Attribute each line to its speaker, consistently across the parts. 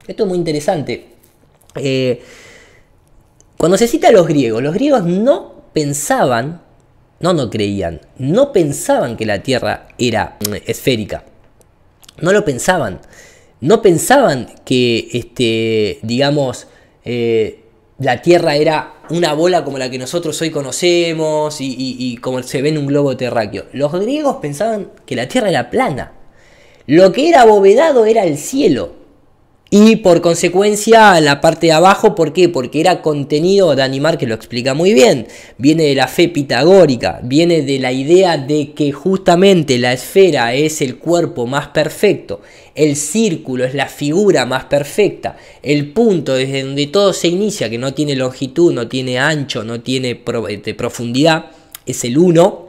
Speaker 1: Esto es muy interesante. Cuando se cita a los griegos no pensaban, no creían, no pensaban que la Tierra era esférica. No lo pensaban. No pensaban que, digamos, la Tierra era una bola como la que nosotros hoy conocemos y como se ve en un globo terráqueo. Los griegos pensaban que la Tierra era plana. Lo que era abovedado era el cielo. Y por consecuencia la parte de abajo, ¿por qué? Porque era contenido de Animar, que lo explica muy bien. Viene de la fe pitagórica, viene de la idea de que justamente la esfera es el cuerpo más perfecto, el círculo es la figura más perfecta, el punto desde donde todo se inicia, que no tiene longitud, no tiene ancho, no tiene profundidad, es el uno.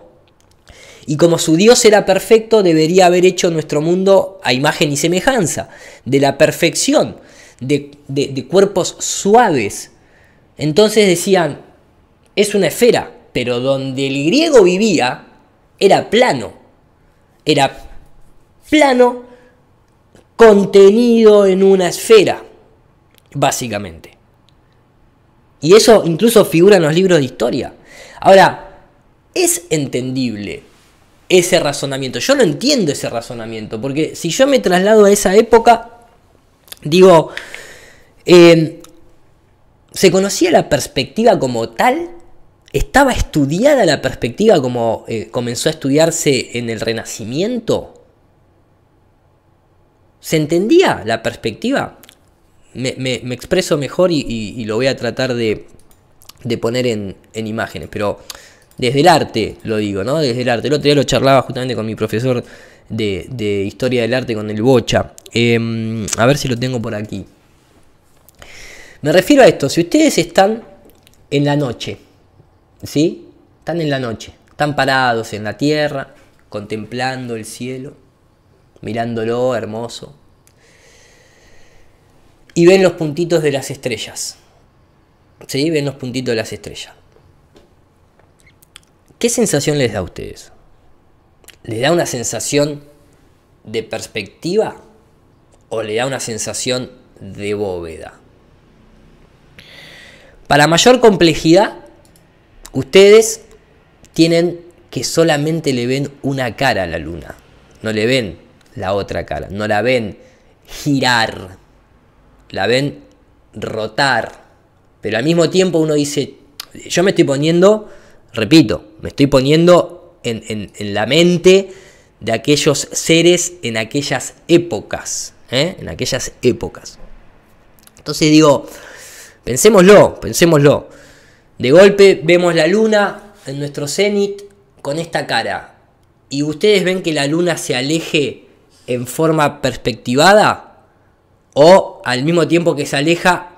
Speaker 1: Y como su Dios era perfecto, debería haber hecho nuestro mundo a imagen y semejanza, de la perfección, de cuerpos suaves. Entonces decían, es una esfera, pero donde el griego vivía era plano contenido en una esfera, básicamente. Y eso incluso figura en los libros de historia. Ahora, es entendible ese razonamiento. Yo no entiendo ese razonamiento, porque si yo me traslado a esa época, digo, ¿se conocía la perspectiva como tal? ¿Estaba estudiada la perspectiva como comenzó a estudiarse en el Renacimiento? ¿Se entendía la perspectiva? Me expreso mejor y lo voy a tratar de poner en imágenes, pero desde el arte lo digo, ¿no? Desde el arte. El otro día lo charlaba justamente con mi profesor de Historia del Arte, con el Bocha. A ver si lo tengo por aquí. Me refiero a esto. Si ustedes están en la noche, ¿sí? Están en la noche. Están parados en la tierra, contemplando el cielo, mirándolo hermoso. Y ven los puntitos de las estrellas. ¿Sí? Ven los puntitos de las estrellas. ¿Qué sensación les da a ustedes? ¿Les da una sensación de perspectiva o le da una sensación de bóveda? Para mayor complejidad, ustedes tienen que solamente le ven una cara a la luna. No le ven la otra cara. No la ven girar. La ven rotar. Pero al mismo tiempo uno dice, yo me estoy poniendo... Repito, me estoy poniendo en la mente de aquellos seres en aquellas épocas. En aquellas épocas. Entonces digo, pensémoslo. De golpe vemos la luna en nuestro cenit con esta cara. Y ustedes ven que la luna se aleje en forma perspectivada. O al mismo tiempo que se aleja,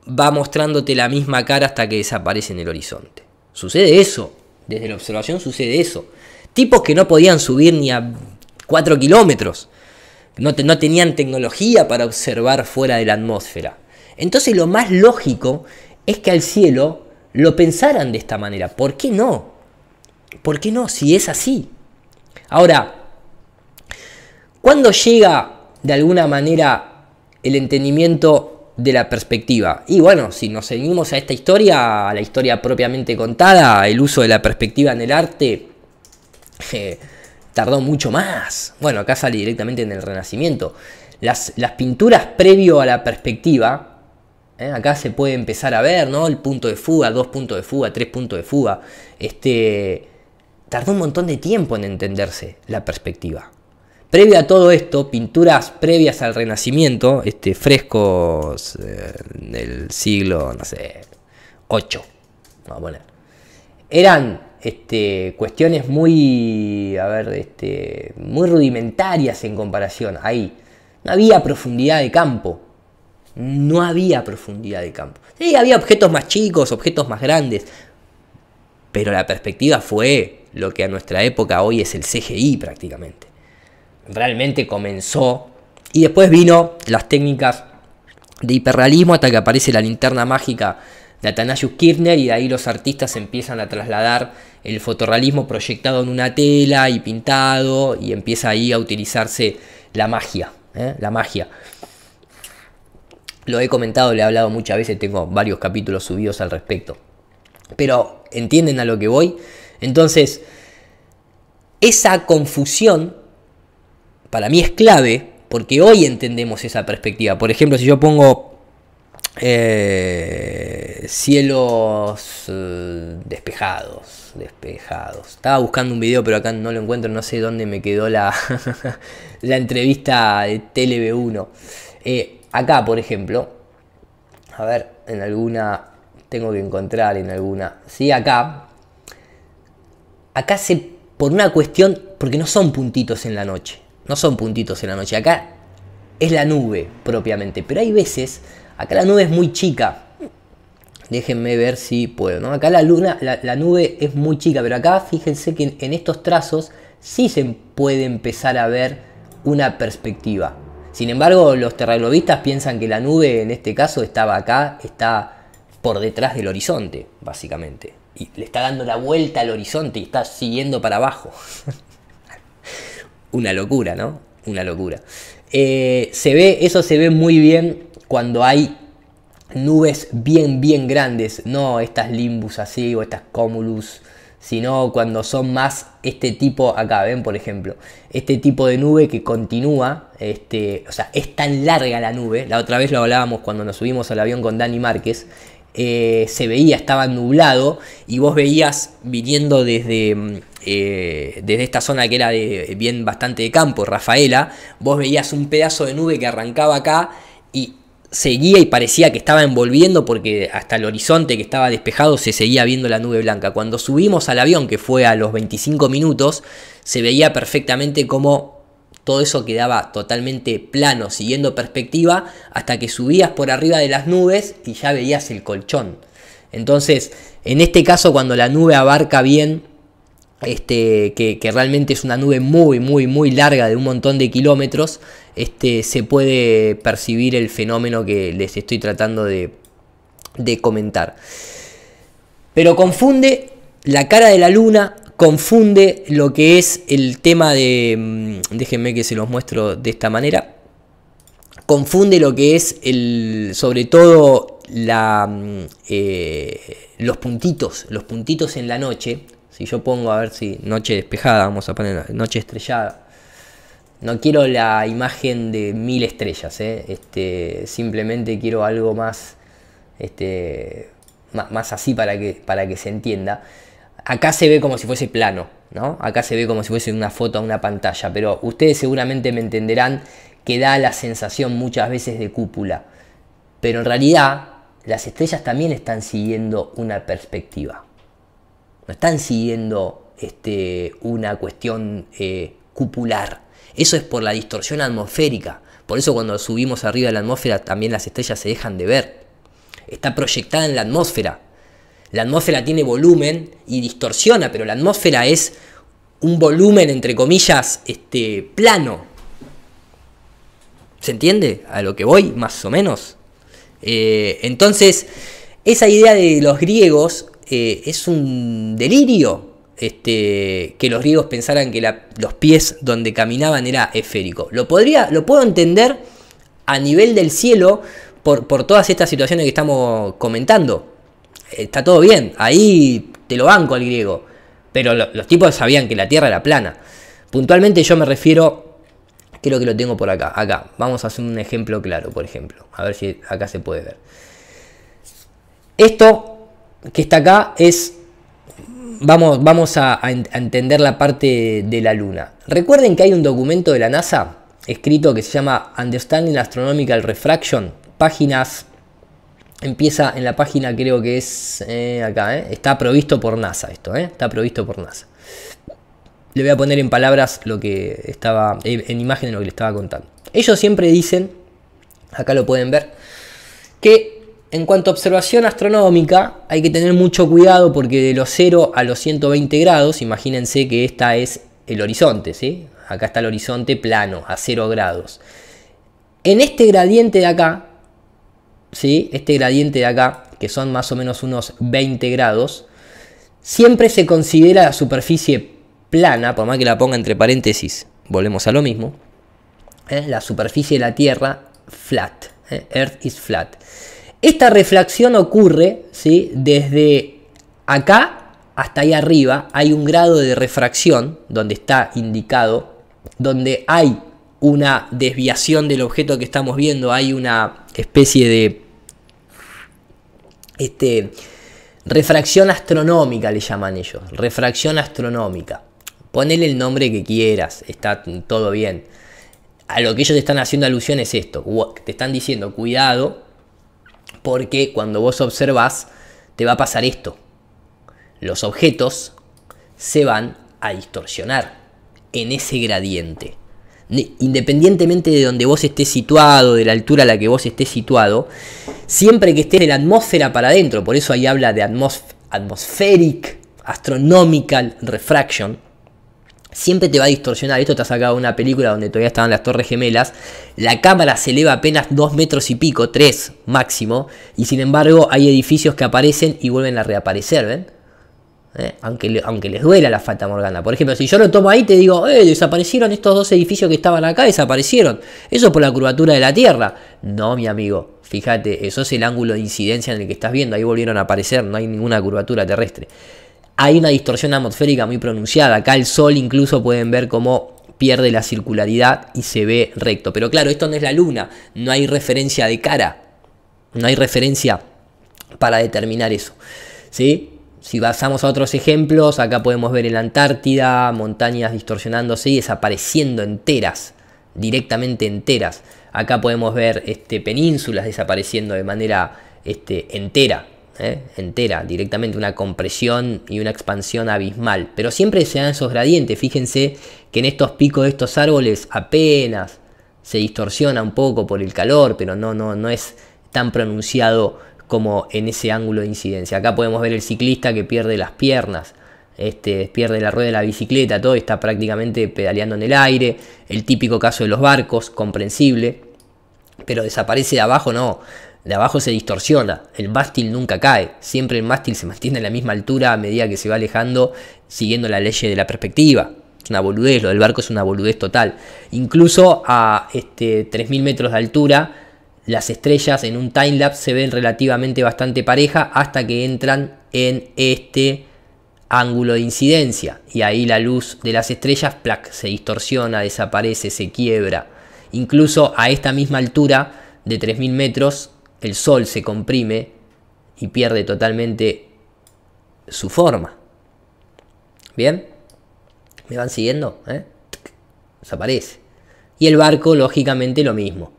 Speaker 1: va mostrándote la misma cara hasta que desaparece en el horizonte. Sucede eso, desde la observación sucede eso. Tipos que no podían subir ni a 4 kilómetros, no tenían tecnología para observar fuera de la atmósfera. Entonces lo más lógico es que al cielo lo pensaran de esta manera. ¿Por qué no? ¿Por qué no? Si es así. Ahora, ¿cuándo llega de alguna manera el entendimiento de la perspectiva? Y bueno, si nos seguimos a esta historia, a la historia propiamente contada, el uso de la perspectiva en el arte tardó mucho más. Bueno, acá sale directamente en el Renacimiento. Las pinturas previo a la perspectiva, acá se puede empezar a ver, ¿no? El punto de fuga, 2 puntos de fuga, 3 puntos de fuga. Tardó un montón de tiempo en entenderse la perspectiva. Previo a todo esto, pinturas previas al Renacimiento, frescos del siglo, no sé, 8, vamos a poner, eran cuestiones muy, muy rudimentarias en comparación. Ahí no había profundidad de campo, Sí, había objetos más chicos, objetos más grandes, pero la perspectiva fue lo que a nuestra época hoy es el CGI prácticamente. Realmente comenzó, y después vino las técnicas de hiperrealismo hasta que aparece la linterna mágica de Athanasius Kirchner, y de ahí los artistas empiezan a trasladar el fotorrealismo proyectado en una tela y pintado, y empieza ahí a utilizarse la magia, la magia. Lo he comentado, le he hablado muchas veces, tengo varios capítulos subidos al respecto. Pero entienden a lo que voy. Entonces, esa confusión para mí es clave porque hoy entendemos esa perspectiva. Por ejemplo, si yo pongo cielos despejados. Estaba buscando un video, pero acá no lo encuentro, no sé dónde me quedó la, la entrevista de TLB1. Acá, por ejemplo, a ver, en alguna, tengo que encontrar en alguna, sí, acá por una cuestión, porque no son puntitos en la noche, acá es la nube propiamente, pero hay veces, acá la nube es muy chica, déjenme ver si puedo, ¿no? Acá la luna, la nube es muy chica, pero acá fíjense que en estos trazos sí se puede empezar a ver una perspectiva. Sin embargo, los terraglobistas piensan que la nube en este caso estaba acá, está por detrás del horizonte, básicamente. Y le está dando la vuelta al horizonte y está siguiendo para abajo. Una locura, ¿no? Una locura. Eso se ve muy bien cuando hay nubes bien grandes, no estas limbus así o estas cumulus, sino cuando son más este tipo, acá ven por ejemplo, este tipo de nube que continúa, o sea, es tan larga la nube, la otra vez lo hablábamos cuando nos subimos al avión con Dani Márquez, se veía, estaba nublado y vos veías viniendo desde esta zona que era bastante de campo, Rafaela, vos veías un pedazo de nube que arrancaba acá y seguía y parecía que estaba envolviendo porque hasta el horizonte que estaba despejado se seguía viendo la nube blanca. Cuando subimos al avión, que fue a los 25 minutos, se veía perfectamente cómo todo eso quedaba totalmente plano, siguiendo perspectiva, hasta que subías por arriba de las nubes y ya veías el colchón. Entonces, en este caso, cuando la nube abarca bien, que realmente es una nube muy larga de un montón de kilómetros, se puede percibir el fenómeno que les estoy tratando de comentar. Pero confunde la cara de la luna, confunde lo que es el tema de, déjenme que se los muestro de esta manera, confunde lo que es sobre todo los puntitos en la noche. Si yo pongo, a ver si noche despejada, vamos a poner noche estrellada. No quiero la imagen de 1000 estrellas, simplemente quiero algo más, más así para que se entienda. Acá se ve como si fuese plano, ¿no? Acá se ve como si fuese una foto a una pantalla, pero ustedes seguramente me entenderán que da la sensación muchas veces de cúpula. Pero en realidad las estrellas también están siguiendo una perspectiva. No están siguiendo una cuestión cupular. Eso es por la distorsión atmosférica. Por eso cuando subimos arriba de la atmósfera también las estrellas se dejan de ver. Está proyectada en la atmósfera. La atmósfera tiene volumen y distorsiona, pero la atmósfera es un volumen, entre comillas, plano. ¿Se entiende a lo que voy, más o menos? Entonces, esa idea de los griegos es un delirio, que los griegos pensaran que los pies donde caminaban era esférico. Lo puedo entender a nivel del cielo por todas estas situaciones que estamos comentando. Está todo bien, ahí te lo banco al griego, pero los tipos sabían que la Tierra era plana. Puntualmente yo me refiero, creo que lo tengo por acá, vamos a hacer un ejemplo claro, por ejemplo, a ver si acá se puede ver. Esto que está acá es, vamos a entender la parte de la Luna. Recuerden que hay un documento de la NASA escrito que se llama Understanding Astronomical Refraction, páginas... Empieza en la página, creo que es acá, está provisto por NASA esto, está provisto por NASA. Le voy a poner en palabras lo que estaba, en imágenes lo que le estaba contando. Ellos siempre dicen, acá lo pueden ver, que en cuanto a observación astronómica hay que tener mucho cuidado porque de los 0 a los 120 grados, imagínense que esta es el horizonte, ¿sí? Acá está el horizonte plano, a 0 grados. En este gradiente de acá, ¿sí? Este gradiente de acá, que son más o menos unos 20 grados, siempre se considera la superficie plana, por más que la ponga entre paréntesis, volvemos a lo mismo, la superficie de la Tierra flat, Earth is flat. Esta refracción ocurre, ¿sí? Desde acá hasta ahí arriba hay un grado de refracción donde está indicado, donde hay una desviación del objeto que estamos viendo, hay una especie de refracción astronómica, le llaman ellos, refracción astronómica. Ponele el nombre que quieras, está todo bien. A lo que ellos están haciendo alusión es esto, te están diciendo cuidado porque cuando vos observás te va a pasar esto. Los objetos se van a distorsionar en ese gradiente. Independientemente de donde vos estés situado, de la altura a la que vos estés situado, siempre que estés de la atmósfera para adentro, por eso ahí habla de atmospheric, astronomical refraction, siempre te va a distorsionar. Esto está sacado de una película donde todavía estaban las Torres Gemelas. La cámara se eleva apenas 2 metros y pico, 3 máximo, y sin embargo hay edificios que aparecen y vuelven a reaparecer, ¿ven? Aunque les duela la Fata Morgana. Por ejemplo, si yo lo tomo ahí te digo, desaparecieron estos 2 edificios que estaban acá, desaparecieron. Eso es por la curvatura de la Tierra. No, mi amigo, fíjate, eso es el ángulo de incidencia en el que estás viendo. Ahí volvieron a aparecer, no hay ninguna curvatura terrestre. Hay una distorsión atmosférica muy pronunciada. Acá el Sol incluso pueden ver cómo pierde la circularidad y se ve recto. Pero claro, esto no es la Luna, no hay referencia de cara. No hay referencia para determinar eso, ¿sí? Si pasamos a otros ejemplos, acá podemos ver en la Antártida, montañas distorsionándose y desapareciendo enteras, directamente enteras. Acá podemos ver penínsulas desapareciendo de manera entera, entera, directamente una compresión y una expansión abismal. Pero siempre se dan esos gradientes. Fíjense que en estos picos de estos árboles apenas se distorsiona un poco por el calor, pero no es tan pronunciado como en ese ángulo de incidencia. Acá podemos ver el ciclista que pierde las piernas, pierde la rueda de la bicicleta, todo está prácticamente pedaleando en el aire. El típico caso de los barcos, comprensible, pero desaparece de abajo, no, de abajo se distorsiona, el mástil nunca cae, siempre el mástil se mantiene a la misma altura a medida que se va alejando, siguiendo la ley de la perspectiva. Es una boludez, lo del barco es una boludez total. Incluso a 3000 metros de altura, las estrellas en un timelapse se ven relativamente bastante pareja hasta que entran en este ángulo de incidencia. Y ahí la luz de las estrellas se distorsiona, desaparece, se quiebra. Incluso a esta misma altura de 3000 metros, el Sol se comprime y pierde totalmente su forma. ¿Bien? ¿Me van siguiendo? Desaparece. Y el barco, lógicamente, lo mismo.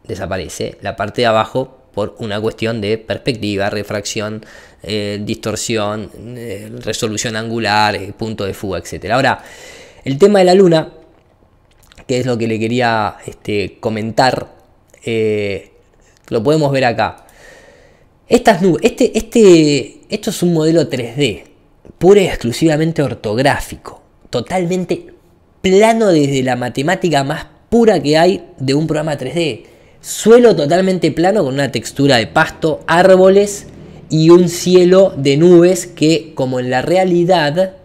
Speaker 1: Desaparece la parte de abajo por una cuestión de perspectiva, refracción, distorsión, resolución angular, punto de fuga, etc. Ahora, el tema de la Luna, que es lo que le quería comentar, lo podemos ver acá. Estas nubes, esto es un modelo 3D, pura y exclusivamente ortográfico, totalmente plano desde la matemática más pura que hay de un programa 3D. Suelo totalmente plano con una textura de pasto, árboles y un cielo de nubes que, como en la realidad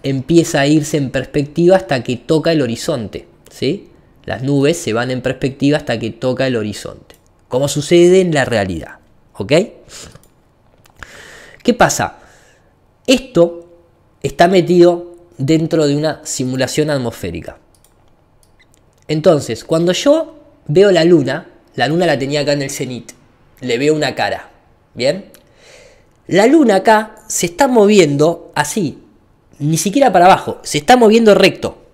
Speaker 1: empieza a irse en perspectiva hasta que toca el horizonte, ¿sí? Las nubes se van en perspectiva hasta que toca el horizonte, como sucede en la realidad, ¿ok? ¿Qué pasa? Esto está metido dentro de una simulación atmosférica. Entonces, cuando yo veo la luna la tenía acá en el cenit, le veo una cara, ¿bien? La luna acá se está moviendo así, ni siquiera para abajo, se está moviendo recto,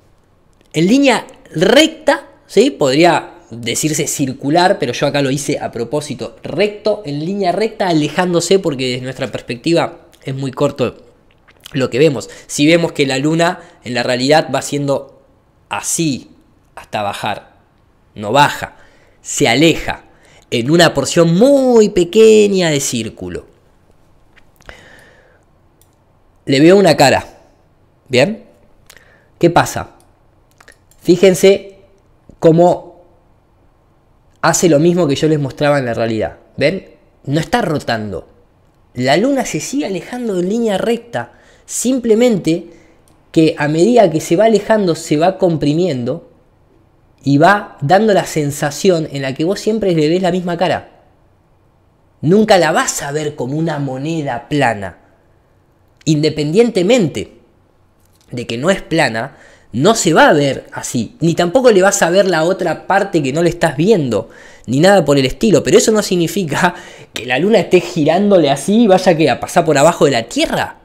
Speaker 1: en línea recta, ¿sí? Podría decirse circular, pero yo acá lo hice a propósito, recto, en línea recta, alejándose porque desde nuestra perspectiva es muy corto lo que vemos. Si vemos que la luna en la realidad va siendo así hasta bajar, no baja, se aleja en una porción muy pequeña de círculo. Le veo una cara, ¿bien? ¿Qué pasa? Fíjense cómo hace lo mismo que yo les mostraba en la realidad. ¿Ven? No está rotando. La luna se sigue alejando en línea recta. Simplemente que a medida que se va alejando, se va comprimiendo. y va dando la sensación en la que vos siempre le ves la misma cara. Nunca la vas a ver como una moneda plana. Independientemente de que no es plana, no se va a ver así. Ni tampoco le vas a ver la otra parte que no le estás viendo. Ni nada por el estilo. Pero eso no significa que la luna esté girándole así y vaya que a pasar por abajo de la Tierra.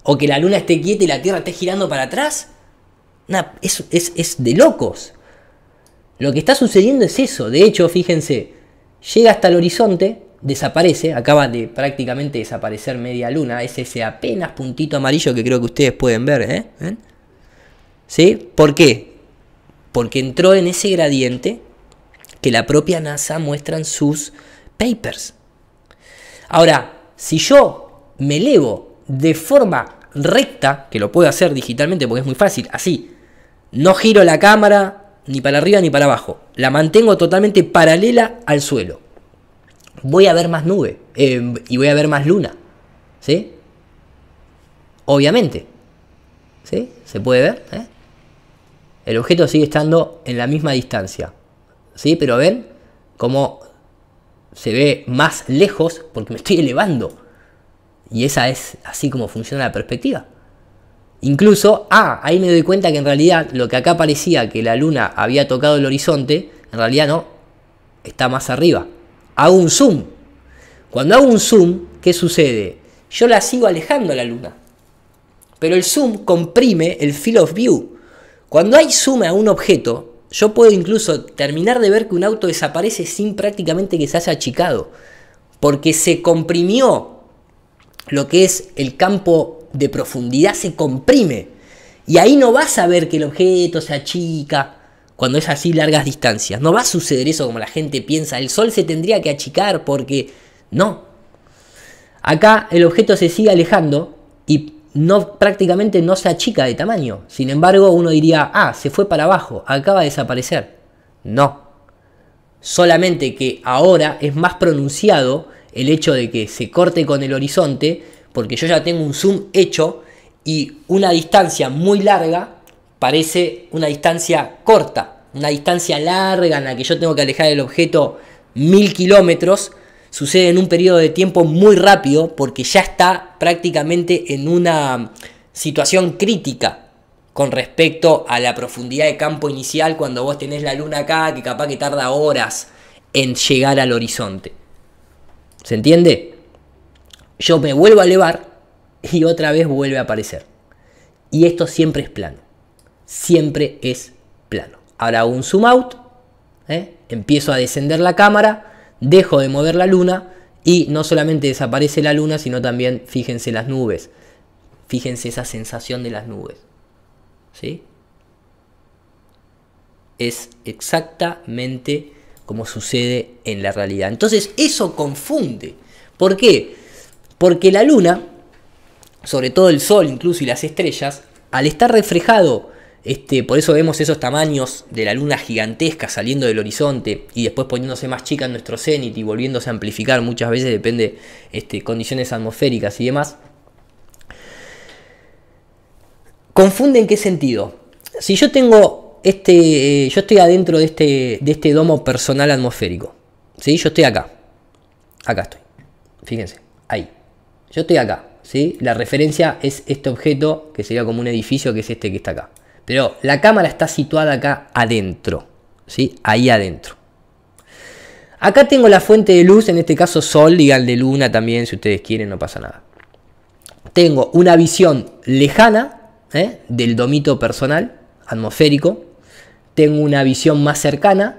Speaker 1: O que la luna esté quieta y la Tierra esté girando para atrás. Es de locos. Lo que está sucediendo es eso. De hecho, fíjense, llega hasta el horizonte, desaparece, acaba de prácticamente desaparecer media luna. Es ese apenas puntito amarillo que creo que ustedes pueden ver, ¿eh? ¿Ven? ¿Sí? ¿Por qué? Porque entró en ese gradiente que la propia NASA muestra en sus papers. Ahora, si yo me elevo de forma recta, que lo puedo hacer digitalmente porque es muy fácil, así, no giro la cámara ni para arriba ni para abajo, la mantengo totalmente paralela al suelo, voy a ver más nube y voy a ver más luna, ¿sí? Obviamente, ¿sí? ¿Se puede ver? ¿Eh? El objeto sigue estando en la misma distancia, ¿sí? Pero ven cómo se ve más lejos porque me estoy elevando. Y esa es así como funciona la perspectiva. Incluso, ahí me doy cuenta que en realidad lo que acá parecía que la luna había tocado el horizonte, en realidad no, está más arriba. Hago un zoom. Cuando hago un zoom, ¿qué sucede? Yo la sigo alejando a la luna. Pero el zoom comprime el field of view. Cuando hay zoom a un objeto, yo puedo incluso terminar de ver que un auto desaparece sin prácticamente que se haya achicado. Porque se comprimió lo que es el campo de profundidad, se comprime. Y ahí no vas a ver que el objeto se achica cuando es así largas distancias. No va a suceder eso como la gente piensa. El Sol se tendría que achicar porque... No. Acá el objeto se sigue alejando y prácticamente no se achica de tamaño. Sin embargo, uno diría, se fue para abajo, acaba de desaparecer. No. Solamente que ahora es más pronunciado el hecho de que se corte con el horizonte, porque yo ya tengo un zoom hecho y una distancia muy larga parece una distancia corta. Una distancia larga en la que yo tengo que alejar el objeto 1000 kilómetros, sucede en un periodo de tiempo muy rápido porque ya está prácticamente en una situación crítica con respecto a la profundidad de campo inicial cuando vos tenés la luna acá, que capaz que tarda horas en llegar al horizonte. ¿Se entiende? Yo me vuelvo a elevar y otra vez vuelve a aparecer. Y esto siempre es plano. Siempre es plano. Ahora hago un zoom out, empiezo a descender la cámara, dejo de mover la luna y no solamente desaparece la luna, sino también, fíjense las nubes. Fíjense esa sensación de las nubes. ¿Sí? Es exactamente como sucede en la realidad. Entonces eso confunde. ¿Por qué? Porque la luna, sobre todo el sol incluso y las estrellas, al estar reflejado, por eso vemos esos tamaños de la luna gigantesca saliendo del horizonte y después poniéndose más chica en nuestro cenit y volviéndose a amplificar muchas veces, depende condiciones atmosféricas y demás. ¿Confunde en qué sentido? Si yo tengo yo estoy adentro de este domo personal atmosférico, ¿sí? Yo estoy acá estoy, fíjense, ahí, yo estoy acá, ¿sí? La referencia es este objeto que sería como un edificio que es este que está acá. Pero la cámara está situada acá adentro, ¿sí? Ahí adentro. Acá tengo la fuente de luz, en este caso sol, digan de luna también, si ustedes quieren, no pasa nada. Tengo una visión lejana del domito personal, atmosférico. Tengo una visión más cercana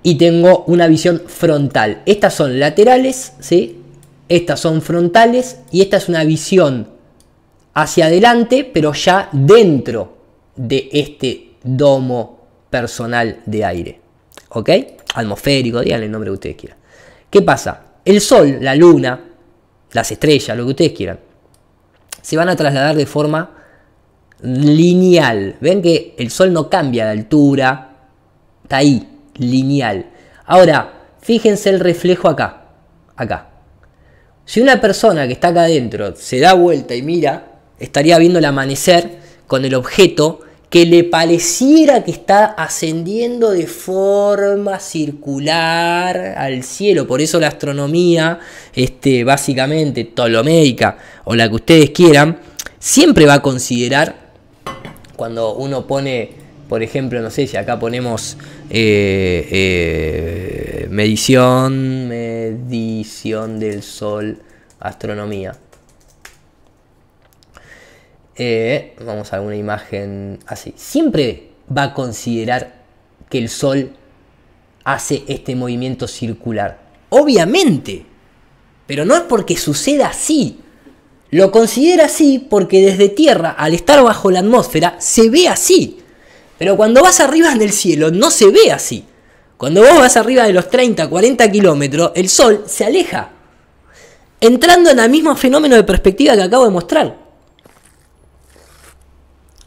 Speaker 1: y tengo una visión frontal. Estas son laterales, ¿sí? Estas son frontales y esta es una visión hacia adelante, pero ya dentro de este domo personal de aire, ¿ok? Atmosférico, díganle el nombre que ustedes quieran. ¿Qué pasa? El sol, la luna, las estrellas, lo que ustedes quieran, se van a trasladar de forma lineal. Ven que el sol no cambia de altura, está ahí, lineal. Ahora, fíjense el reflejo acá. Si una persona que está acá adentro se da vuelta y mira, estaría viendo el amanecer con el objeto que le pareciera que está ascendiendo de forma circular al cielo. Por eso la astronomía, básicamente ptolomeica o la que ustedes quieran, siempre va a considerar, cuando uno pone, por ejemplo, no sé si acá ponemos medición del Sol, astronomía. Vamos a ver una imagen así. Siempre va a considerar que el Sol hace este movimiento circular. Obviamente. Pero no es porque suceda así. Lo considera así porque desde Tierra, al estar bajo la atmósfera, se ve así. Pero cuando vas arriba en el cielo, no se ve así. Cuando vos vas arriba de los 30, 40 kilómetros, el Sol se aleja. Entrando en el mismo fenómeno de perspectiva que acabo de mostrar.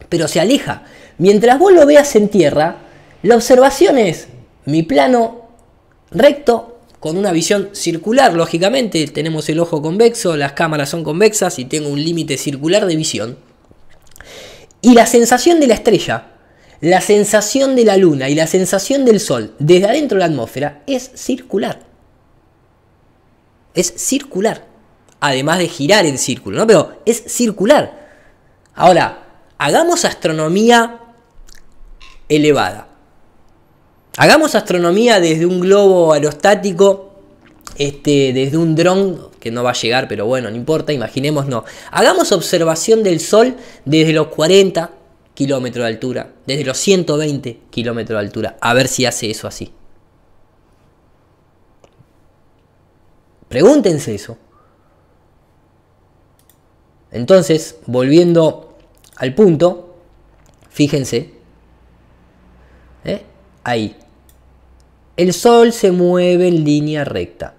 Speaker 1: Pero se aleja. Mientras vos lo veas en tierra, la observación es mi plano recto con una visión circular, lógicamente. Tenemos el ojo convexo, las cámaras son convexas y tengo un límite circular de visión. Y la sensación de la estrella, la sensación de la luna y la sensación del sol desde adentro de la atmósfera es circular. Es circular. Además de girar en círculo, ¿no? Pero es circular. Ahora, hagamos astronomía elevada. Hagamos astronomía desde un globo aerostático, desde un dron, que no va a llegar, pero bueno, no importa, imaginémonos. Hagamos observación del Sol desde los 40 kilómetros de altura, desde los 120 kilómetros de altura, a ver si hace eso así. Pregúntense eso. Entonces, volviendo al punto, fíjense, ahí, el Sol se mueve en línea recta,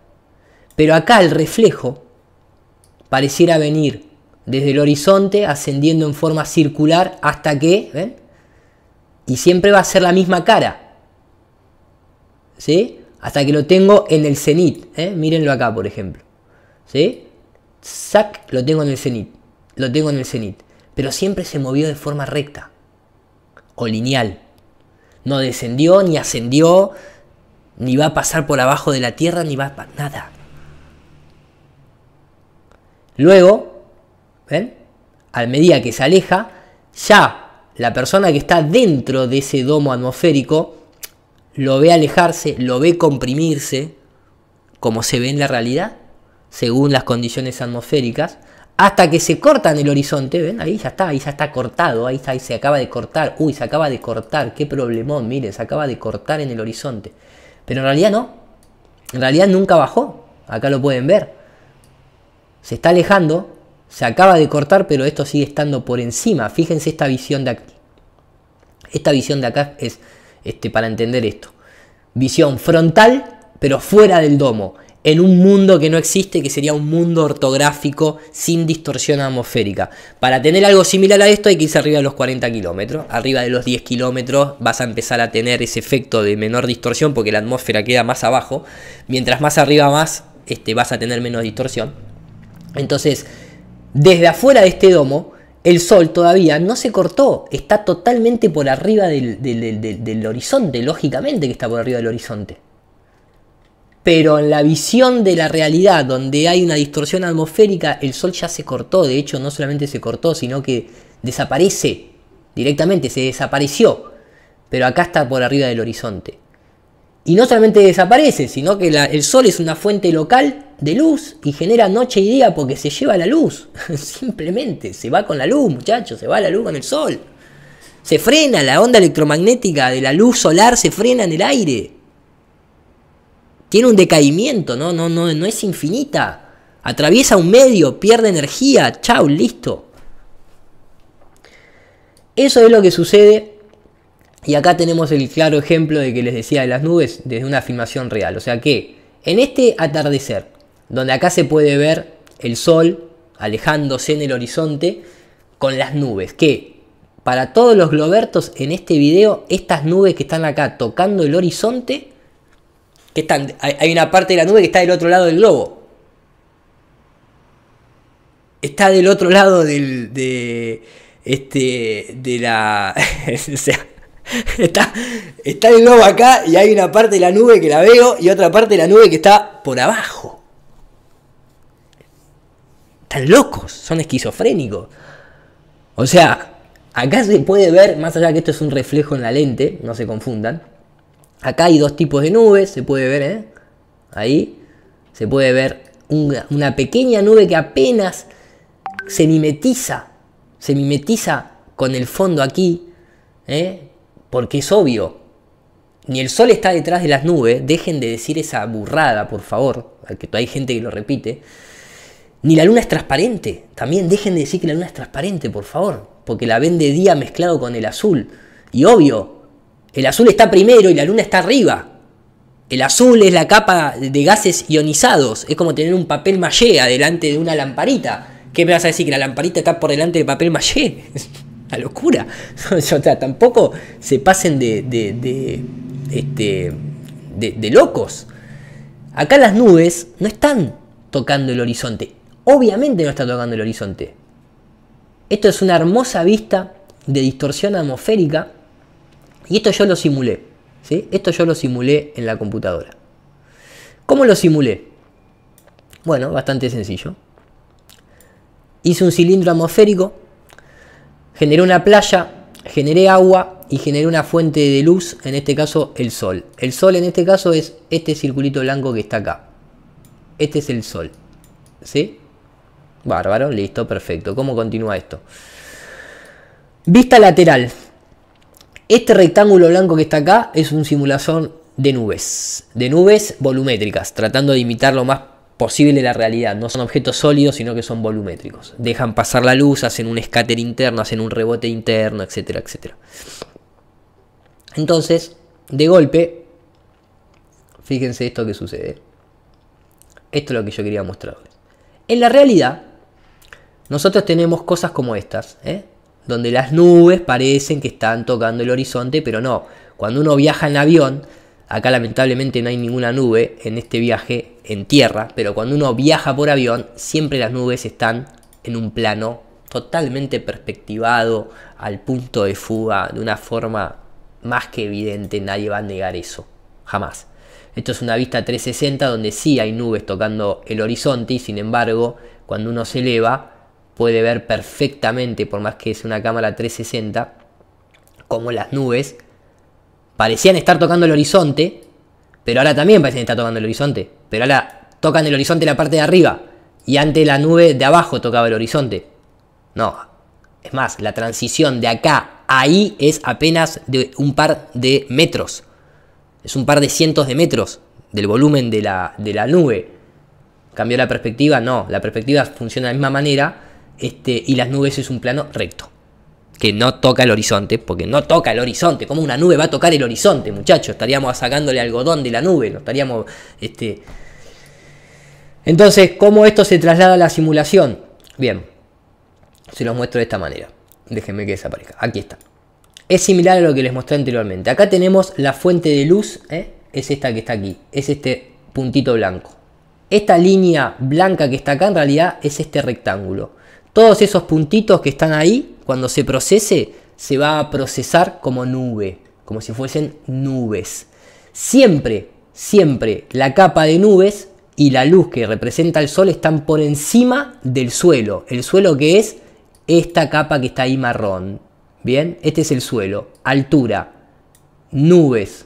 Speaker 1: pero acá el reflejo pareciera venir desde el horizonte ascendiendo en forma circular hasta que, ¿ven? Y siempre va a ser la misma cara, ¿sí? Hasta que lo tengo en el cenit, mírenlo acá por ejemplo, ¿sí? Sac, lo tengo en el cenit, pero siempre se movió de forma recta o lineal. No descendió, ni ascendió, ni va a pasar por abajo de la Tierra, ni va a... nada. Luego, ¿ven? A medida que se aleja, ya la persona que está dentro de ese domo atmosférico lo ve alejarse, lo ve comprimirse, como se ve en la realidad, según las condiciones atmosféricas, hasta que se corta en el horizonte, ¿ven? Ahí ya está cortado, ahí se acaba de cortar, uy, se acaba de cortar, qué problemón, miren, se acaba de cortar en el horizonte. Pero en realidad no, en realidad nunca bajó, acá lo pueden ver. Se está alejando, se acaba de cortar, pero esto sigue estando por encima. Fíjense esta visión de aquí. Esta visión de acá es, para entender esto. Visión frontal, pero fuera del domo. En un mundo que no existe, que sería un mundo ortográfico sin distorsión atmosférica. Para tener algo similar a esto hay que irse arriba de los 40 kilómetros. Arriba de los 10 kilómetros vas a empezar a tener ese efecto de menor distorsión porque la atmósfera queda más abajo. Mientras más arriba vas a tener menos distorsión. Entonces, desde afuera de este domo, el Sol todavía no se cortó. Está totalmente por arriba del horizonte. Lógicamente que está por arriba del horizonte. Pero en la visión de la realidad, donde hay una distorsión atmosférica, el Sol ya se cortó. De hecho, no solamente se cortó, sino que desaparece directamente, se desapareció. Pero acá está por arriba del horizonte. Y no solamente desaparece, sino que el Sol es una fuente local de luz y genera noche y día porque se lleva la luz. Simplemente, se va con la luz, muchachos, se va la luz con el Sol. Se frena la onda electromagnética de la luz solar, se frena en el aire. Tiene un decaimiento, no es infinita. Atraviesa un medio, pierde energía, chau, listo. Eso es lo que sucede. Y acá tenemos el claro ejemplo de que les decía de las nubes desde una filmación real. O sea que en este atardecer, donde acá se puede ver el Sol alejándose en el horizonte con las nubes, que para todos los globertos en este video, estas nubes que están acá tocando el horizonte, hay una parte de la nube que está del otro lado del globo. Está del otro lado de la... o sea, está el globo acá y hay una parte de la nube que la veo y otra parte de la nube que está por abajo. Están locos, son esquizofrénicos. O sea, acá se puede ver, más allá que esto es un reflejo en la lente, no se confundan. Acá hay dos tipos de nubes, se puede ver, ahí. Se puede ver una pequeña nube que apenas se mimetiza con el fondo aquí, porque es obvio. Ni el sol está detrás de las nubes, dejen de decir esa burrada, por favor, que hay gente que lo repite. Ni la luna es transparente, también dejen de decir que la luna es transparente, por favor, porque la ven de día mezclado con el azul. Y obvio, el azul está primero y la luna está arriba. El azul es la capa de gases ionizados, es como tener un papel mallé adelante de una lamparita. ¿Qué me vas a decir? ¿Que la lamparita está por delante del papel mallé? Es una locura. O sea, tampoco se pasen de locos. Acá las nubes no están tocando el horizonte. Obviamente no está tocando el horizonte. Esto es una hermosa vista de distorsión atmosférica. Y esto yo lo simulé. ¿Sí? Esto yo lo simulé en la computadora. ¿Cómo lo simulé? Bueno, bastante sencillo. Hice un cilindro atmosférico, generé una playa, generé agua y generé una fuente de luz, en este caso el sol. El sol en este caso es este circulito blanco que está acá. Este es el sol. ¿Sí? Bárbaro, listo, perfecto. ¿Cómo continúa esto? Vista lateral. Este rectángulo blanco que está acá es un simulación de nubes volumétricas, tratando de imitar lo más posible la realidad. No son objetos sólidos, sino que son volumétricos. Dejan pasar la luz, hacen un escáter interno, hacen un rebote interno, etcétera, etcétera. Entonces, de golpe, fíjense esto que sucede. Esto es lo que yo quería mostrarles. En la realidad, nosotros tenemos cosas como estas, donde las nubes parecen que están tocando el horizonte, pero no. Cuando uno viaja en avión, acá lamentablemente no hay ninguna nube en este viaje en tierra, pero cuando uno viaja por avión, siempre las nubes están en un plano totalmente perspectivado, al punto de fuga, de una forma más que evidente. Nadie va a negar eso, jamás. Esto es una vista 360 donde sí hay nubes tocando el horizonte y sin embargo, cuando uno se eleva, puede ver perfectamente, por más que es una cámara 360, como las nubes parecían estar tocando el horizonte, pero ahora también parecen estar tocando el horizonte. Pero ahora tocan el horizonte la parte de arriba, y antes la nube de abajo tocaba el horizonte. No, es más, la transición de acá a ahí es apenas de un par de metros. Es un par de cientos de metros del volumen de la nube. ¿Cambió la perspectiva? No, la perspectiva funciona de la misma manera. Y las nubes es un plano recto, que no toca el horizonte, porque no toca el horizonte. ¿Cómo una nube va a tocar el horizonte, muchachos? Estaríamos sacándole algodón de la nube, no estaríamos... Entonces, ¿cómo esto se traslada a la simulación? Bien, se los muestro de esta manera. Déjenme que desaparezca. Aquí está. Es similar a lo que les mostré anteriormente. Acá tenemos la fuente de luz, es esta que está aquí, es este puntito blanco. Esta línea blanca que está acá en realidad es este rectángulo. Todos esos puntitos que están ahí, cuando se procese, se va a procesar como nube, como si fuesen nubes. Siempre, siempre la capa de nubes y la luz que representa el sol están por encima del suelo. El suelo que es esta capa que está ahí marrón. Bien, este es el suelo. Altura, nubes.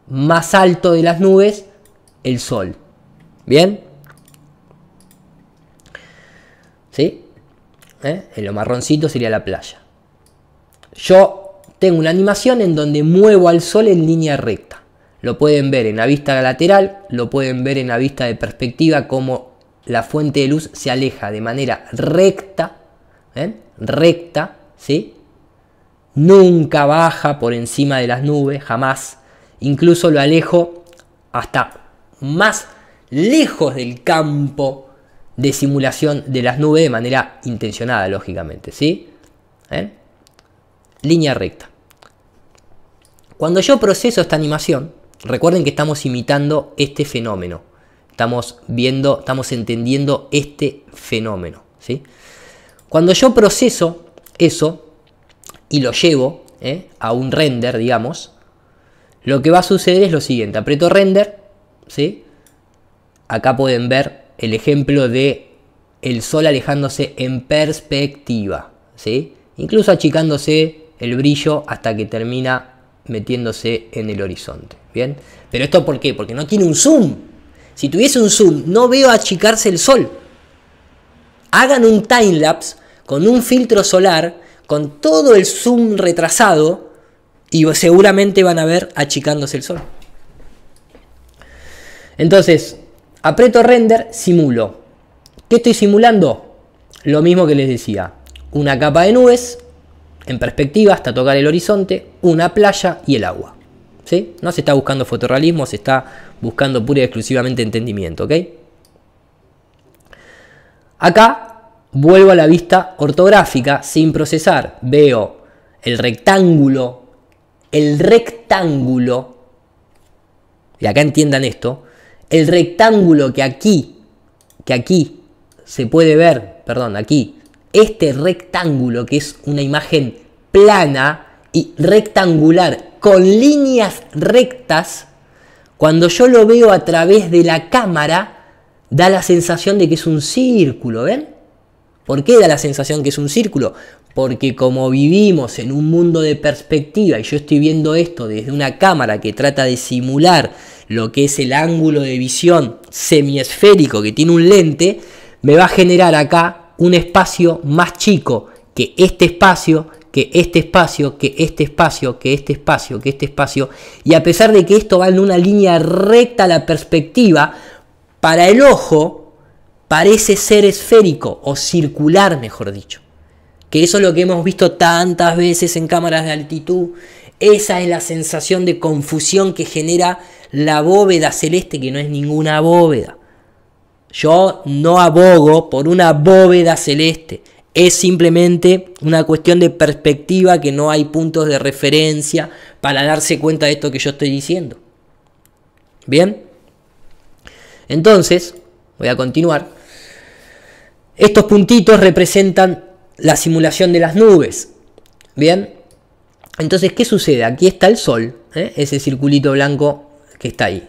Speaker 1: Más alto de las nubes, el sol. Bien. ¿Sí? En lo marroncito sería la playa. Yo tengo una animación en donde muevo al sol en línea recta. Lo pueden ver en la vista lateral, lo pueden ver en la vista de perspectiva, como la fuente de luz se aleja de manera recta. Recta, ¿sí? Nunca baja por encima de las nubes, jamás. Incluso lo alejo hasta más lejos del campo de simulación de las nubes de manera intencionada, lógicamente, ¿sí? Línea recta. Cuando yo proceso esta animación, recuerden que estamos imitando este fenómeno. Estamos viendo, estamos entendiendo este fenómeno, ¿sí? Cuando yo proceso eso, y lo llevo a un render, digamos, lo que va a suceder es lo siguiente. Aprieto render, ¿sí? Acá pueden ver el ejemplo de el sol alejándose en perspectiva, ¿sí? Incluso achicándose el brillo hasta que termina metiéndose en el horizonte. ¿Bien? ¿Pero esto por qué? Porque no tiene un zoom. Si tuviese un zoom, no veo achicarse el sol. Hagan un timelapse con un filtro solar, con todo el zoom retrasado, y seguramente van a ver achicándose el sol. Entonces, aprieto render, simulo. ¿Qué estoy simulando? Lo mismo que les decía. Una capa de nubes en perspectiva hasta tocar el horizonte, una playa y el agua. ¿Sí? No se está buscando fotorrealismo, se está buscando pura y exclusivamente entendimiento. ¿Ok? Acá vuelvo a la vista ortográfica sin procesar. Veo el rectángulo, y acá entiendan esto, el rectángulo que aquí se puede ver, perdón, aquí, este rectángulo que es una imagen plana y rectangular con líneas rectas, cuando yo lo veo a través de la cámara, da la sensación de que es un círculo, ¿ven? ¿Por qué da la sensación que es un círculo? Porque como vivimos en un mundo de perspectiva y yo estoy viendo esto desde una cámara que trata de simular lo que es el ángulo de visión semiesférico que tiene un lente, me va a generar acá un espacio más chico que este espacio, que este espacio, que este espacio, que este espacio, que este espacio. Y a pesar de que esto va en una línea recta a la perspectiva, para el ojo parece ser esférico o circular, mejor dicho. Que eso es lo que hemos visto tantas veces en cámaras de altitud. Esa es la sensación de confusión que genera la bóveda celeste, que no es ninguna bóveda. Yo no abogo por una bóveda celeste. Es simplemente una cuestión de perspectiva, que no hay puntos de referencia para darse cuenta de esto que yo estoy diciendo. ¿Bien? Entonces, voy a continuar. Estos puntitos representan la simulación de las nubes. ¿Bien? Entonces, ¿qué sucede? Aquí está el sol, ese circulito blanco que está ahí.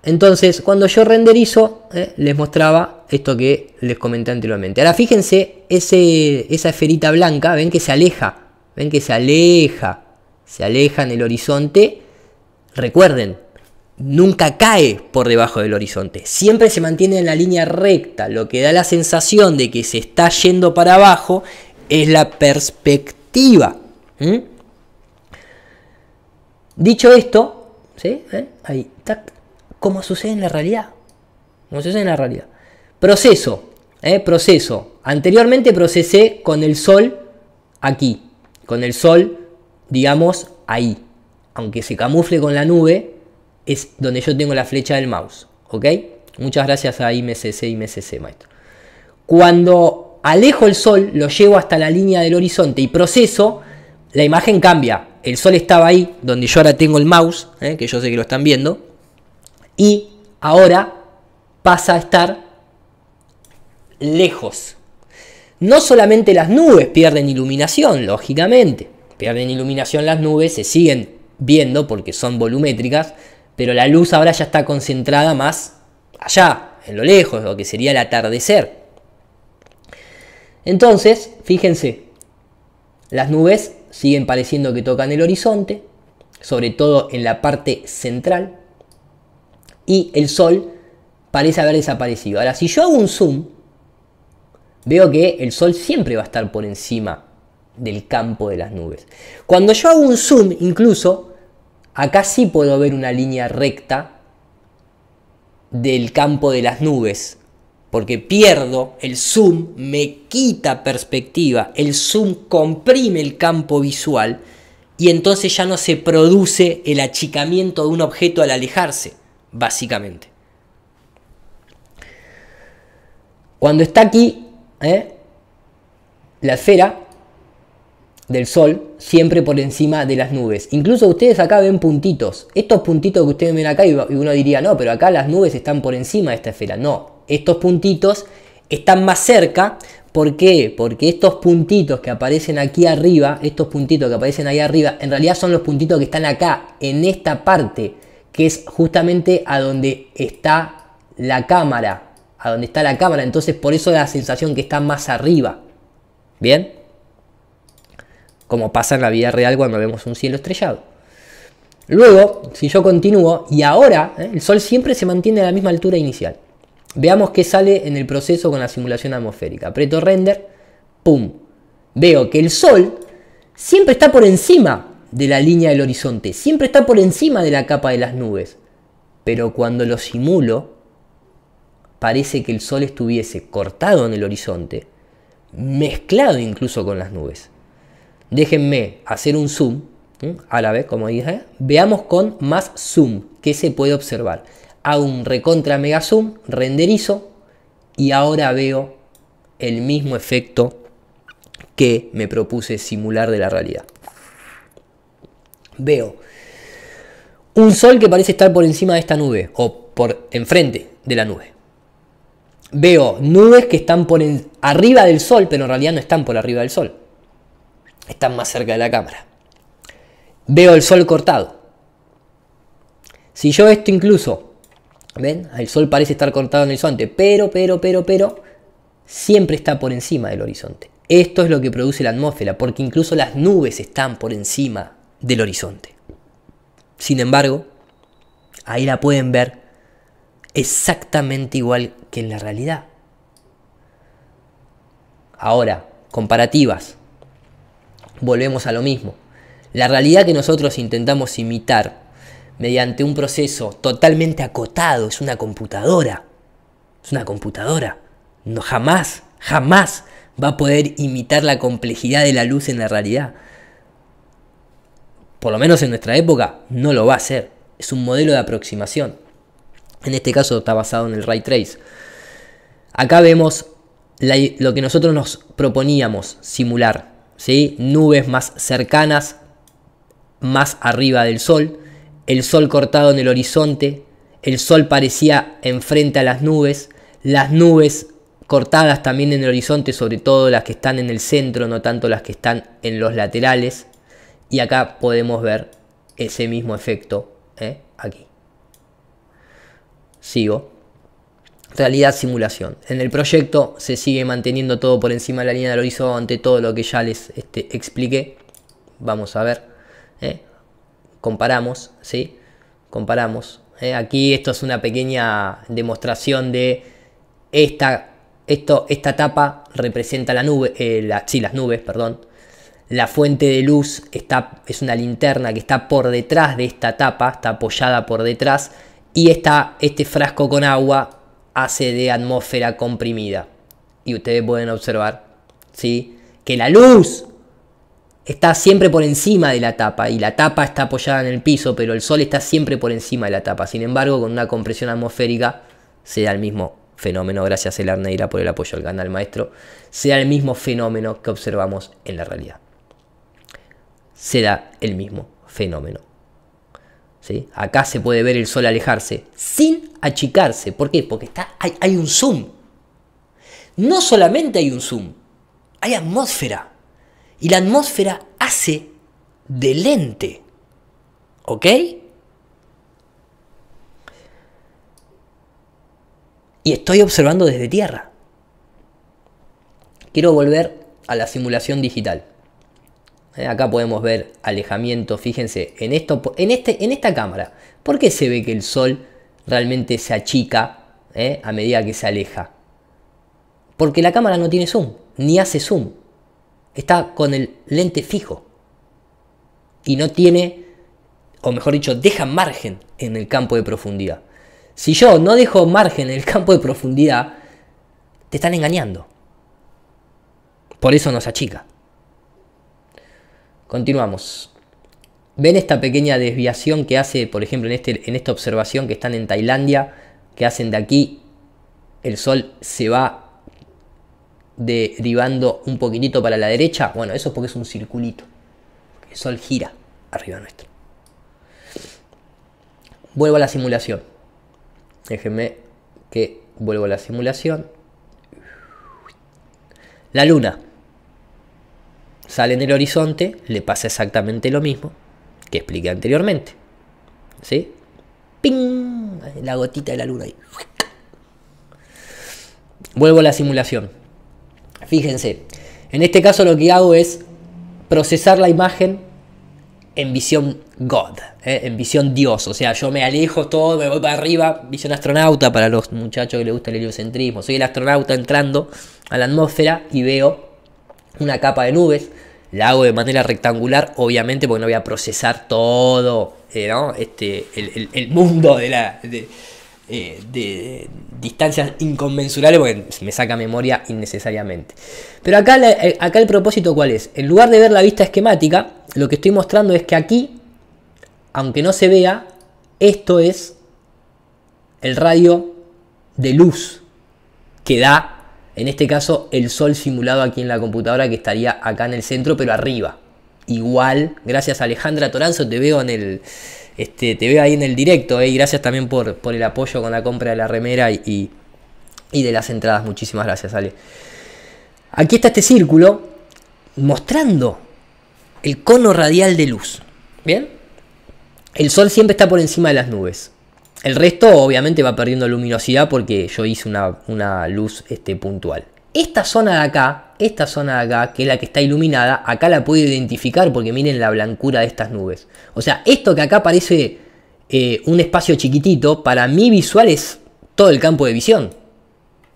Speaker 1: Entonces, cuando yo renderizo, les mostraba esto que les comenté anteriormente. Ahora fíjense, esa esferita blanca, ven que se aleja. Ven que se aleja en el horizonte. Recuerden, nunca cae por debajo del horizonte. Siempre se mantiene en la línea recta. Lo que da la sensación de que se está yendo para abajo es la perspectiva. Dicho esto, ¿sí? Ahí, tac. Como sucede en la realidad. Como sucede en la realidad. Proceso. Proceso. Anteriormente procesé con el sol aquí. Con el sol, digamos, ahí. Aunque se camufle con la nube, es donde yo tengo la flecha del mouse. ¿Ok? Muchas gracias a IMCC, maestro. Cuando alejo el sol, lo llevo hasta la línea del horizonte y proceso, la imagen cambia. El sol estaba ahí, donde yo ahora tengo el mouse, que yo sé que lo están viendo. Y ahora pasa a estar lejos. No solamente las nubes pierden iluminación, lógicamente. Pierden iluminación las nubes, se siguen viendo porque son volumétricas, pero la luz ahora ya está concentrada más allá, en lo lejos, lo que sería el atardecer. Entonces, fíjense, las nubes siguen pareciendo que tocan el horizonte, sobre todo en la parte central. Y el sol parece haber desaparecido. Ahora, si yo hago un zoom, veo que el sol siempre va a estar por encima del campo de las nubes. Cuando yo hago un zoom, incluso, acá sí puedo ver una línea recta del campo de las nubes. Porque pierdo el zoom, me quita perspectiva, el zoom comprime el campo visual y entonces ya no se produce el achicamiento de un objeto al alejarse. Básicamente. Cuando está aquí, la esfera del sol siempre por encima de las nubes. Incluso ustedes acá ven puntitos. Estos puntitos que ustedes ven acá, y uno diría, no, pero acá las nubes están por encima de esta esfera. No, estos puntitos están más cerca ¿Por qué? Porque estos puntitos que aparecen aquí arriba, estos puntitos que aparecen ahí arriba, en realidad son los puntitos que están acá, en esta parte, que es justamente a donde está la cámara. A donde está la cámara, entonces por eso da la sensación que está más arriba. ¿Bien? Como pasa en la vida real cuando vemos un cielo estrellado. Luego, si yo continúo, y ahora el Sol siempre se mantiene a la misma altura inicial. Veamos qué sale en el proceso con la simulación atmosférica. Aprieto render, ¡pum! Veo que el Sol siempre está por encima de la línea del horizonte, siempre está por encima de la capa de las nubes. Pero cuando lo simulo, parece que el Sol estuviese cortado en el horizonte, mezclado incluso con las nubes. Déjenme hacer un zoom, a la vez, como dije, veamos con más zoom qué se puede observar. Hago un recontra mega zoom, renderizo y ahora veo el mismo efecto que me propuse simular de la realidad. Veo un Sol que parece estar por encima de esta nube o por enfrente de la nube. Veo nubes que están arriba del Sol, pero en realidad no están por arriba del Sol. Están más cerca de la cámara. Veo el Sol cortado. Si yo esto incluso, ¿ven? El Sol parece estar cortado en el horizonte, pero, siempre está por encima del horizonte. Esto es lo que produce la atmósfera, porque incluso las nubes están por encima del horizonte. Sin embargo, ahí la pueden ver exactamente igual que en la realidad. Ahora, comparativas. Volvemos a lo mismo. La realidad que nosotros intentamos imitar mediante un proceso totalmente acotado es una computadora. Es una computadora. No, jamás va a poder imitar la complejidad de la luz en la realidad. Por lo menos en nuestra época no lo va a hacer. Es un modelo de aproximación. En este caso está basado en el Ray Trace. Acá vemos lo que nosotros nos proponíamos simular, ¿sí? Nubes más cercanas, más arriba del Sol, el Sol cortado en el horizonte, el Sol parecía enfrente a las nubes cortadas también en el horizonte, sobre todo las que están en el centro, no tanto las que están en los laterales. Y acá podemos ver ese mismo efecto, aquí. Sigo. Realidad simulación. En el proyecto se sigue manteniendo todo por encima de la línea del horizonte, todo lo que ya les expliqué. Vamos a ver. Comparamos, ¿sí? Comparamos. Aquí esto es una pequeña demostración de esta tapa representa la nube, las nubes, perdón. La fuente de luz es una linterna que está por detrás de esta tapa, está apoyada por detrás, y este frasco con agua hace de atmósfera comprimida. Y ustedes pueden observar, ¿sí?, que la luz está siempre por encima de la tapa, y la tapa está apoyada en el piso, pero el Sol está siempre por encima de la tapa. Sin embargo, con una compresión atmosférica se da el mismo fenómeno. Gracias, Elar Neira, por el apoyo al canal, maestro. Se da el mismo fenómeno que observamos en la realidad. Se da el mismo fenómeno, ¿sí? Acá se puede ver el Sol alejarse sin achicarse. ¿Por qué? Porque hay un zoom. No solamente hay un zoom, hay atmósfera. Y la atmósfera hace de lente. ¿Ok? Y estoy observando desde tierra. Quiero volver a la simulación digital. Acá podemos ver alejamiento. Fíjense, en esta cámara, ¿por qué se ve que el Sol realmente se achica a medida que se aleja? Porque la cámara no tiene zoom, ni hace zoom. Está con el lente fijo. Y no tiene, o mejor dicho, deja margen en el campo de profundidad. Si yo no dejo margen en el campo de profundidad, te están engañando. Por eso nos achica. Continuamos. ¿Ven esta pequeña desviación que hace, por ejemplo, en esta observación que están en Tailandia, que hacen de aquí, el Sol se va derivando un poquitito para la derecha? Bueno, eso es porque es un circulito. El Sol gira arriba nuestro. Vuelvo a la simulación. Déjenme que vuelvo a la simulación. La luna sale en el horizonte, le pasa exactamente lo mismo que expliqué anteriormente. ¿Sí? ¡Ping! La gotita de la luna ahí. Vuelvo a la simulación. Fíjense, en este caso lo que hago es procesar la imagen en visión God, en visión Dios. O sea, yo me alejo todo, me voy para arriba, visión astronauta para los muchachos que les gusta el heliocentrismo. Soy el astronauta entrando a la atmósfera y veo una capa de nubes. La hago de manera rectangular, obviamente, porque no voy a procesar todo, ¿no? El mundo de distancias inconmensurables, porque me saca memoria innecesariamente. Pero acá el propósito, ¿cuál es? En lugar de ver la vista esquemática, lo que estoy mostrando es que aquí, aunque no se vea, esto es el radio de luz que da, en este caso, el sol simulado aquí en la computadora, que estaría acá en el centro, pero arriba. Igual, gracias a Alejandra Toranzo, te veo te veo ahí en el directo, y gracias también por el apoyo con la compra de la remera y de las entradas. Muchísimas gracias, Ale. Aquí está este círculo mostrando el cono radial de luz. ¿Bien? El sol siempre está por encima de las nubes. El resto obviamente va perdiendo luminosidad porque yo hice una luz puntual. Esta zona de acá, que es la que está iluminada, acá la puedo identificar porque miren la blancura de estas nubes. O sea, esto que acá parece un espacio chiquitito, para mi visual es todo el campo de visión.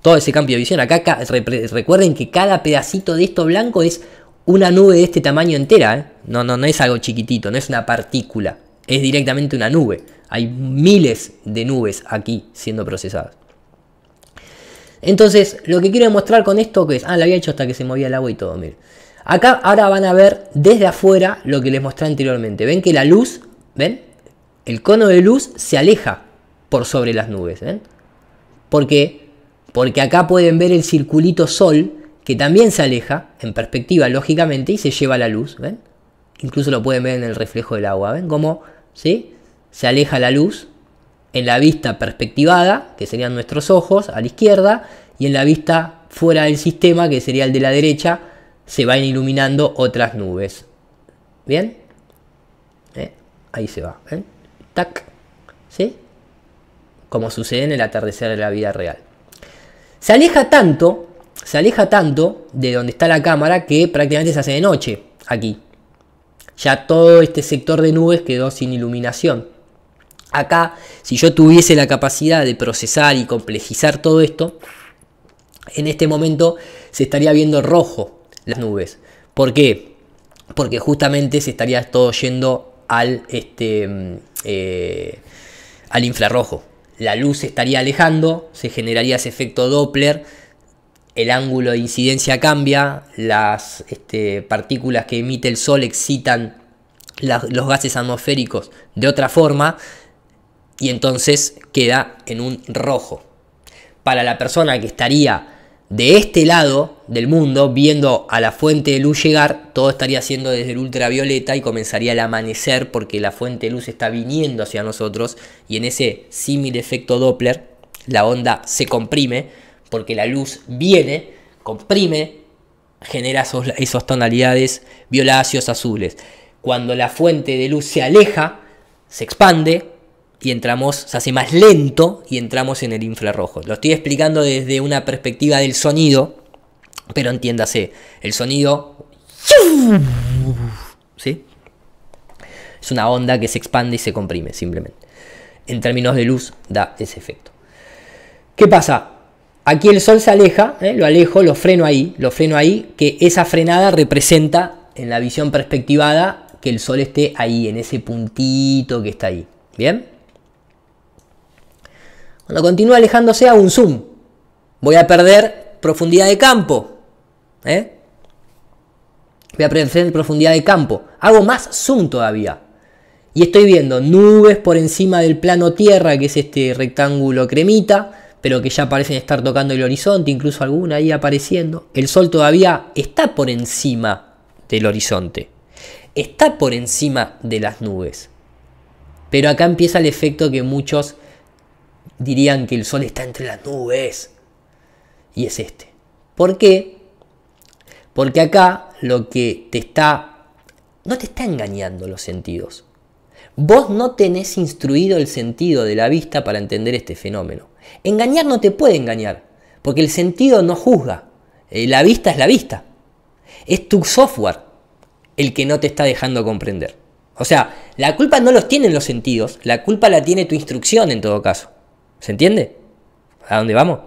Speaker 1: Todo ese campo de visión. Acá recuerden que cada pedacito de esto blanco es una nube de este tamaño entera. No es algo chiquitito, no es una partícula. Es directamente una nube. Hay miles de nubes aquí siendo procesadas. Entonces, lo que quiero demostrar con esto que es... la había hecho hasta que se movía el agua y todo, miren. Acá ahora van a ver desde afuera lo que les mostré anteriormente. ¿Ven que la luz, ven? El cono de luz se aleja por sobre las nubes, ¿ven? ¿Por qué? Porque acá pueden ver el circulito sol, que también se aleja, en perspectiva, lógicamente, y se lleva la luz, ¿ven? Incluso lo pueden ver en el reflejo del agua, ¿ven? Cómo, ¿sí? Se aleja la luz en la vista perspectivada, que serían nuestros ojos, a la izquierda, y en la vista fuera del sistema, que sería el de la derecha, se van iluminando otras nubes. ¿Bien? Ahí se va. ¿Ven? Tac. ¿Sí? Como sucede en el atardecer de la vida real. Se aleja tanto de donde está la cámara que prácticamente se hace de noche aquí. Ya todo este sector de nubes quedó sin iluminación. Acá, si yo tuviese la capacidad de procesar y complejizar todo esto, en este momento se estaría viendo rojo las nubes. ¿Por qué? Porque justamente se estaría todo yendo al infrarrojo. La luz se estaría alejando, se generaría ese efecto Doppler, el ángulo de incidencia cambia, las partículas que emite el sol excitan los gases atmosféricos de otra forma, y entonces queda en un rojo. Para la persona que estaría de este lado del mundo, viendo a la fuente de luz llegar, todo estaría siendo desde el ultravioleta y comenzaría el amanecer porque la fuente de luz está viniendo hacia nosotros, y en ese símil efecto Doppler la onda se comprime porque la luz viene, comprime, genera esas tonalidades violáceos azules. Cuando la fuente de luz se aleja, se expande y se hace más lento y entramos en el infrarrojo. Lo estoy explicando desde una perspectiva del sonido, pero entiéndase, el sonido, ¿sí? Es una onda que se expande y se comprime, simplemente. En términos de luz, da ese efecto. ¿Qué pasa? Aquí el sol se aleja, lo alejo, lo freno ahí, que esa frenada representa en la visión perspectivada que el sol esté ahí, en ese puntito que está ahí. ¿Bien? Cuando continúa alejándose hago un zoom. Voy a perder profundidad de campo. Voy a perder profundidad de campo. Hago más zoom todavía. Y estoy viendo nubes por encima del plano tierra, que es este rectángulo cremita, pero que ya parecen estar tocando el horizonte, incluso alguna ahí apareciendo. El sol todavía está por encima del horizonte. Está por encima de las nubes. Pero acá empieza el efecto que muchos dirían que el sol está entre las nubes. Y es este. ¿Por qué? Porque acá lo que no te está engañando los sentidos. Vos no tenés instruido el sentido de la vista para entender este fenómeno. Engañar no te puede engañar, porque el sentido no juzga. La vista es la vista. Es tu software el que no te está dejando comprender. O sea, la culpa no los tienen los sentidos, la culpa la tiene tu instrucción en todo caso. ¿Se entiende? ¿A dónde vamos?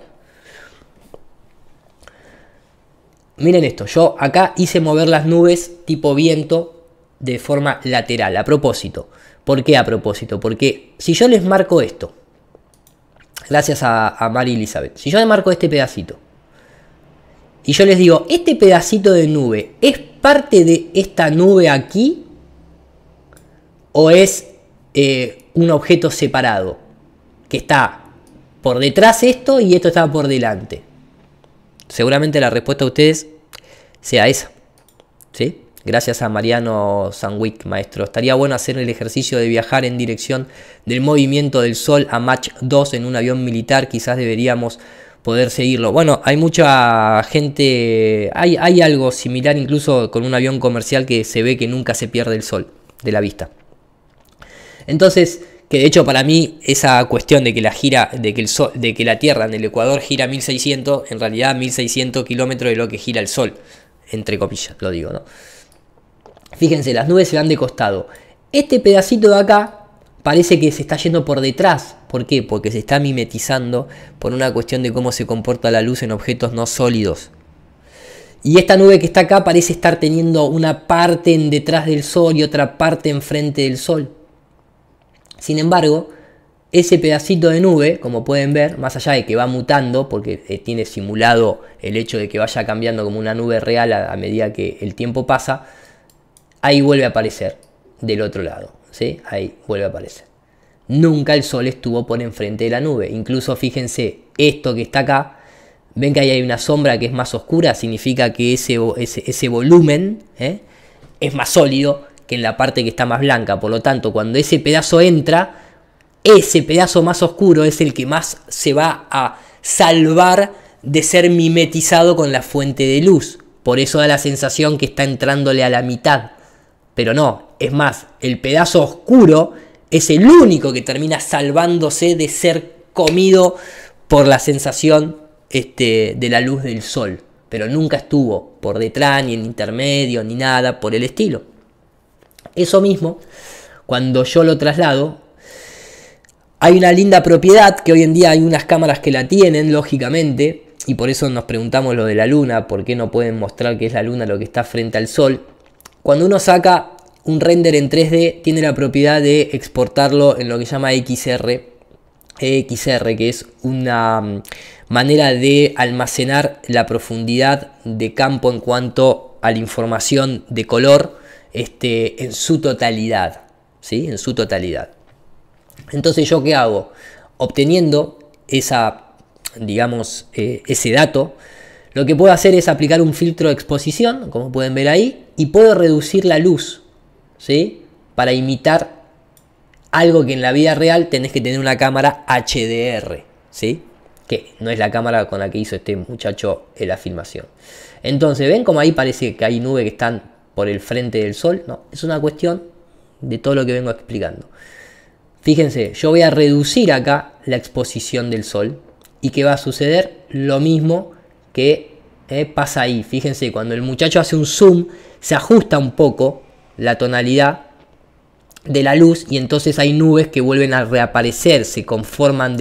Speaker 1: Miren esto, yo acá hice mover las nubes tipo viento de forma lateral, a propósito. ¿Por qué a propósito? Porque si yo les marco esto, gracias a Mari Elizabeth, si yo les marco este pedacito, y yo les digo, este pedacito de nube, ¿es parte de esta nube aquí? ¿O es un objeto separado? Que está por detrás esto y esto está por delante. Seguramente la respuesta a ustedes sea esa. ¿Sí? Gracias a Mariano Sanwick, maestro. Estaría bueno hacer el ejercicio de viajar en dirección del movimiento del Sol a Mach 2 en un avión militar. Quizás deberíamos poder seguirlo. Bueno, hay mucha gente, hay algo similar incluso con un avión comercial que se ve que nunca se pierde el Sol de la vista. Entonces, que de hecho para mí esa cuestión de que la Tierra en el Ecuador gira 1600, en realidad 1600 kilómetros de lo que gira el Sol, entre comillas, lo digo, ¿no? Fíjense, las nubes se van de costado. Este pedacito de acá parece que se está yendo por detrás. ¿Por qué? Porque se está mimetizando por una cuestión de cómo se comporta la luz en objetos no sólidos. Y esta nube que está acá parece estar teniendo una parte en detrás del Sol y otra parte enfrente del Sol. Sin embargo, ese pedacito de nube, como pueden ver, más allá de que va mutando, porque tiene simulado el hecho de que vaya cambiando como una nube real a medida que el tiempo pasa, ahí vuelve a aparecer del otro lado, ¿sí? Ahí vuelve a aparecer. Nunca el Sol estuvo por enfrente de la nube. Incluso fíjense, esto que está acá, ven que ahí hay una sombra que es más oscura, significa que ese volumen es más sólido que en la parte que está más blanca. Por lo tanto, cuando ese pedazo entra, ese pedazo más oscuro es el que más se va a salvar de ser mimetizado con la fuente de luz. Por eso da la sensación que está entrándole a la mitad. Pero no, es más, el pedazo oscuro es el único que termina salvándose de ser comido por la sensación de la luz del Sol. Pero nunca estuvo por detrás, ni en intermedio, ni nada por el estilo. Eso mismo, cuando yo lo traslado, hay una linda propiedad que hoy en día hay unas cámaras que la tienen, lógicamente, y por eso nos preguntamos lo de la Luna, por qué no pueden mostrar que es la Luna lo que está frente al Sol. Cuando uno saca un render en 3D, tiene la propiedad de exportarlo en lo que se llama XR, que es una manera de almacenar la profundidad de campo en cuanto a la información de color en su totalidad, ¿sí? En su totalidad. Entonces, ¿yo qué hago? Obteniendo ese dato, lo que puedo hacer es aplicar un filtro de exposición, como pueden ver ahí, y puedo reducir la luz, ¿sí? Para imitar algo que en la vida real tenés que tener una cámara HDR, ¿sí? Que no es la cámara con la que hizo este muchacho en la filmación. Entonces, ¿ven cómo ahí parece que hay nubes que están por el frente del Sol? No, es una cuestión de todo lo que vengo explicando. Fíjense, yo voy a reducir acá la exposición del Sol. ¿Y qué va a suceder? Lo mismo que pasa ahí. Fíjense, cuando el muchacho hace un zoom, se ajusta un poco la tonalidad de la luz y entonces hay nubes que vuelven a reaparecer, se conforman,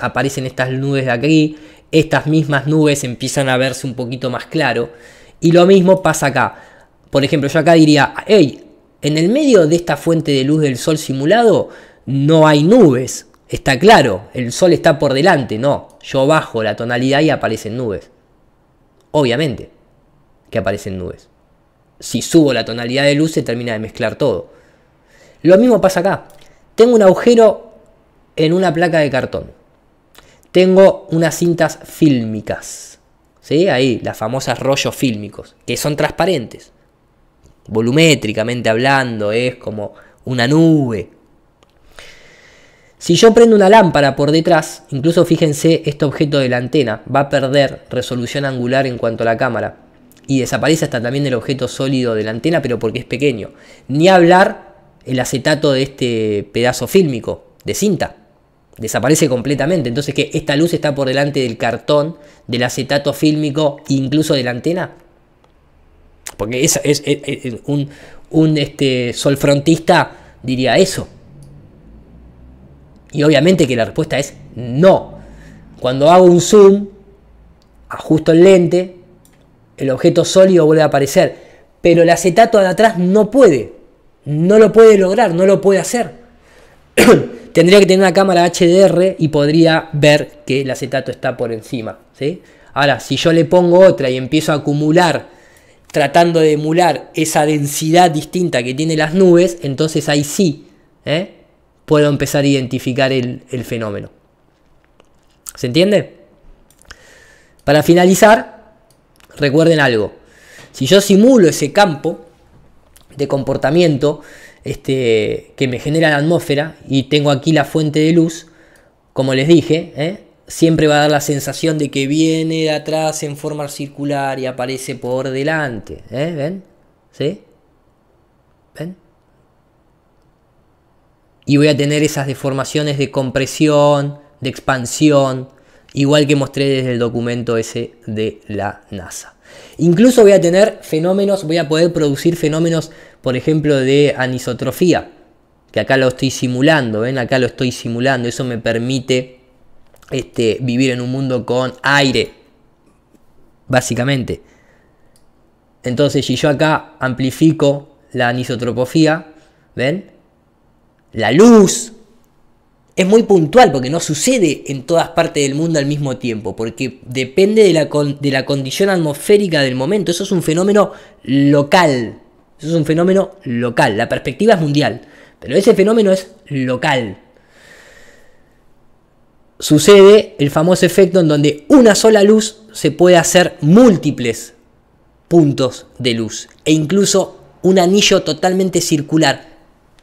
Speaker 1: aparecen estas nubes de aquí, estas mismas nubes empiezan a verse un poquito más claro. Y lo mismo pasa acá. Por ejemplo, yo acá diría, hey, en el medio de esta fuente de luz del Sol simulado no hay nubes. Está claro, el Sol está por delante. No, yo bajo la tonalidad y aparecen nubes. Obviamente que aparecen nubes. Si subo la tonalidad de luz se termina de mezclar todo. Lo mismo pasa acá. Tengo un agujero en una placa de cartón. Tengo unas cintas fílmicas. ¿Sí? Ahí, las famosas rollos fílmicos, que son transparentes. Volumétricamente hablando, es como una nube. Si yo prendo una lámpara por detrás, incluso fíjense, este objeto de la antena va a perder resolución angular en cuanto a la cámara. y desaparece hasta también el objeto sólido de la antena, pero porque es pequeño. Ni hablar el acetato de este pedazo fílmico, de cinta. Desaparece completamente. Entonces, ¿qué? ¿Esta luz está por delante del cartón, del acetato fílmico, incluso de la antena? Porque un solfrontista diría eso. Y obviamente que la respuesta es no. Cuando hago un zoom, ajusto el lente, el objeto sólido vuelve a aparecer. Pero el acetato de atrás no puede. No lo puede lograr, no lo puede hacer. Tendría que tener una cámara HDR y podría ver que el acetato está por encima, ¿sí? Ahora, si yo le pongo otra y empiezo a acumular, tratando de emular esa densidad distinta que tienen las nubes, entonces ahí sí puedo empezar a identificar el fenómeno. ¿Se entiende? Para finalizar, recuerden algo. Si yo simulo ese campo de comportamiento que me genera la atmósfera y tengo aquí la fuente de luz, como les dije, siempre va a dar la sensación de que viene de atrás en forma circular y aparece por delante. ¿Ven? ¿Sí? ¿Ven? Y voy a tener esas deformaciones de compresión, de expansión, igual que mostré desde el documento ese de la NASA. Incluso voy a tener fenómenos, voy a poder producir fenómenos, por ejemplo, de anisotrofía, que acá lo estoy simulando, ¿ven? Acá lo estoy simulando, eso me permite vivir en un mundo con aire, básicamente. Entonces, si yo acá amplifico la anisotropía, ¿ven? La luz es muy puntual porque no sucede en todas partes del mundo al mismo tiempo, porque depende de la condición atmosférica del momento. Eso es un fenómeno local. Eso es un fenómeno local. La perspectiva es mundial, pero ese fenómeno es local. Sucede el famoso efecto en donde una sola luz se puede hacer múltiples puntos de luz e incluso un anillo totalmente circular,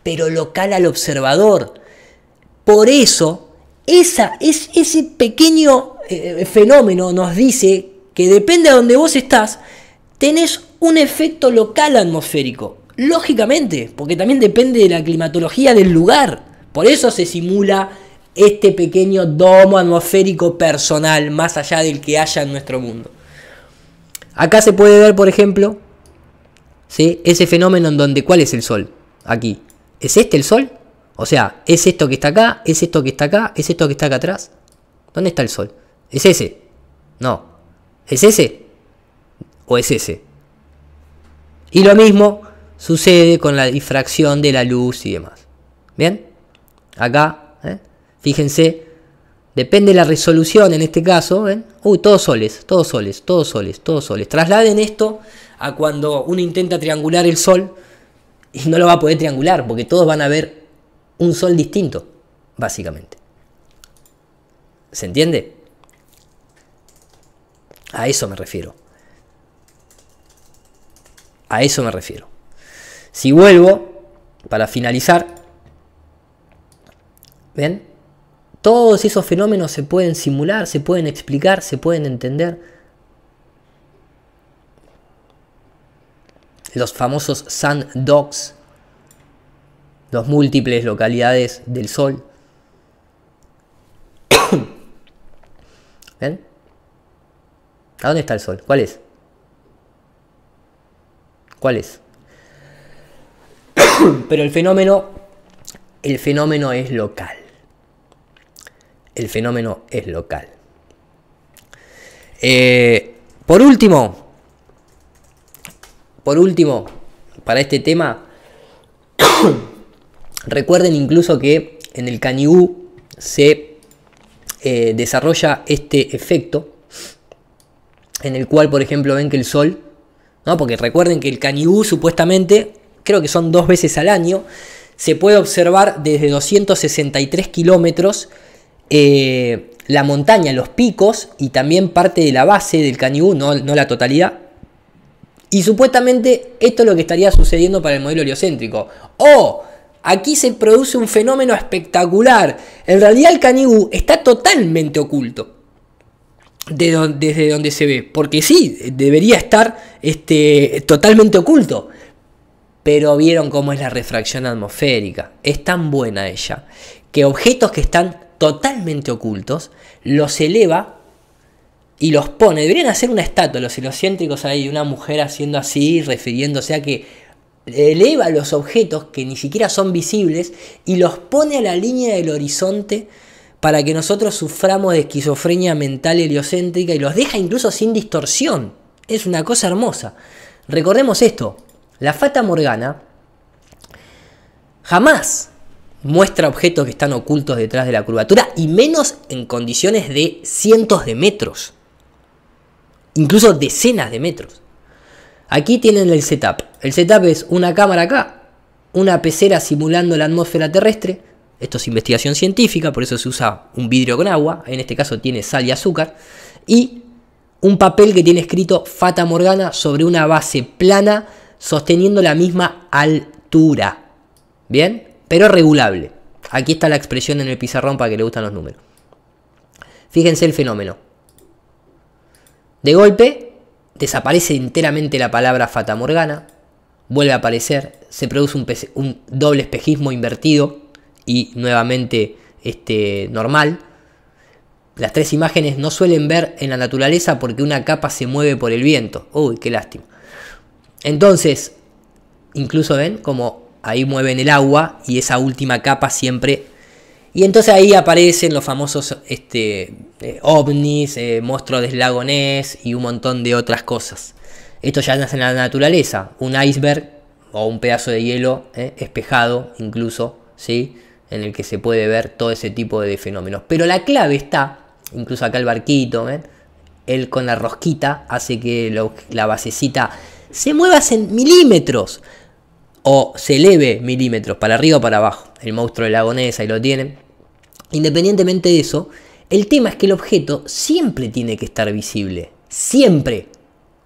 Speaker 1: pero local al observador. Por eso, ese pequeño fenómeno nos dice que depende de donde vos estás, tenés un efecto local atmosférico. Lógicamente, porque también depende de la climatología del lugar. Por eso se simula este pequeño domo atmosférico personal, más allá del que haya en nuestro mundo. Acá se puede ver, por ejemplo, ¿sí? Ese fenómeno en donde, ¿cuál es el Sol? Aquí. ¿Es este el Sol? O sea, ¿es esto que está acá? ¿Es esto que está acá? ¿Es esto que está acá atrás? ¿Dónde está el Sol? ¿Es ese? No. ¿Es ese? ¿O es ese? Y lo mismo sucede con la difracción de la luz y demás. ¿Bien? Acá, fíjense, depende de la resolución en este caso, ¿ven? Todos soles, todos soles, todos soles, todos soles. Trasladen esto a cuando uno intenta triangular el Sol y no lo va a poder triangular porque todos van a ver un Sol distinto, básicamente. ¿Se entiende? A eso me refiero. A eso me refiero. Si vuelvo, para finalizar, ¿ven? Todos esos fenómenos se pueden simular, se pueden explicar, se pueden entender. Los famosos sun dogs, los múltiples localidades del Sol. ¿Ven? ¿A dónde está el Sol? ¿Cuál es? ¿Cuál es? Pero el fenómeno es local. El fenómeno es local. Por último, para este tema, recuerden incluso que en el Canigú se desarrolla este efecto en el cual, por ejemplo, ven que el Sol, ¿no? Porque recuerden que el Canigú supuestamente, creo que son 2 veces al año, se puede observar desde 263 kilómetros la montaña, los picos y también parte de la base del Canigú, no la totalidad. Y supuestamente esto es lo que estaría sucediendo para el modelo heliocéntrico. Aquí se produce un fenómeno espectacular. En realidad el Canigú está totalmente oculto. desde donde se ve. Porque sí, debería estar totalmente oculto. Pero vieron cómo es la refracción atmosférica. Es tan buena ella que objetos que están totalmente ocultos los eleva y los pone. Deberían hacer una estatua, los heliocéntricos, hay una mujer haciendo así, refiriéndose a que eleva los objetos que ni siquiera son visibles y los pone a la línea del horizonte para que nosotros suframos de esquizofrenia mental heliocéntrica y los deja incluso sin distorsión. Es una cosa hermosa. Recordemos esto, la Fata Morgana jamás muestra objetos que están ocultos detrás de la curvatura y menos en condiciones de cientos de metros, incluso decenas de metros. Aquí tienen el setup. El setup es una cámara acá, una pecera simulando la atmósfera terrestre. Esto es investigación científica, por eso se usa un vidrio con agua. En este caso tiene sal y azúcar. Y un papel que tiene escrito Fata Morgana sobre una base plana sosteniendo la misma altura. ¿Bien? Pero regulable. Aquí está la expresión en el pizarrón para que le gustan los números. Fíjense el fenómeno. De golpe desaparece enteramente la palabra Fata Morgana. Vuelve a aparecer. Se produce un doble espejismo invertido. Y nuevamente normal. Las tres imágenes no suelen ver en la naturaleza porque una capa se mueve por el viento. Uy, qué lástima. Entonces, incluso ven como ahí mueven el agua y esa última capa siempre. Y entonces ahí aparecen los famosos ovnis, monstruos del lago Ness y un montón de otras cosas. Esto ya nace en la naturaleza. Un iceberg o un pedazo de hielo espejado incluso, ¿sí? En el que se puede ver todo ese tipo de fenómenos. Pero la clave está, incluso acá el barquito, ¿ven? Él con la rosquita hace que la basecita se mueva en milímetros o se eleve milímetros para arriba o para abajo. El monstruo de lago Ness, ahí lo tienen. Independientemente de eso, el tema es que el objeto siempre tiene que estar visible. Siempre.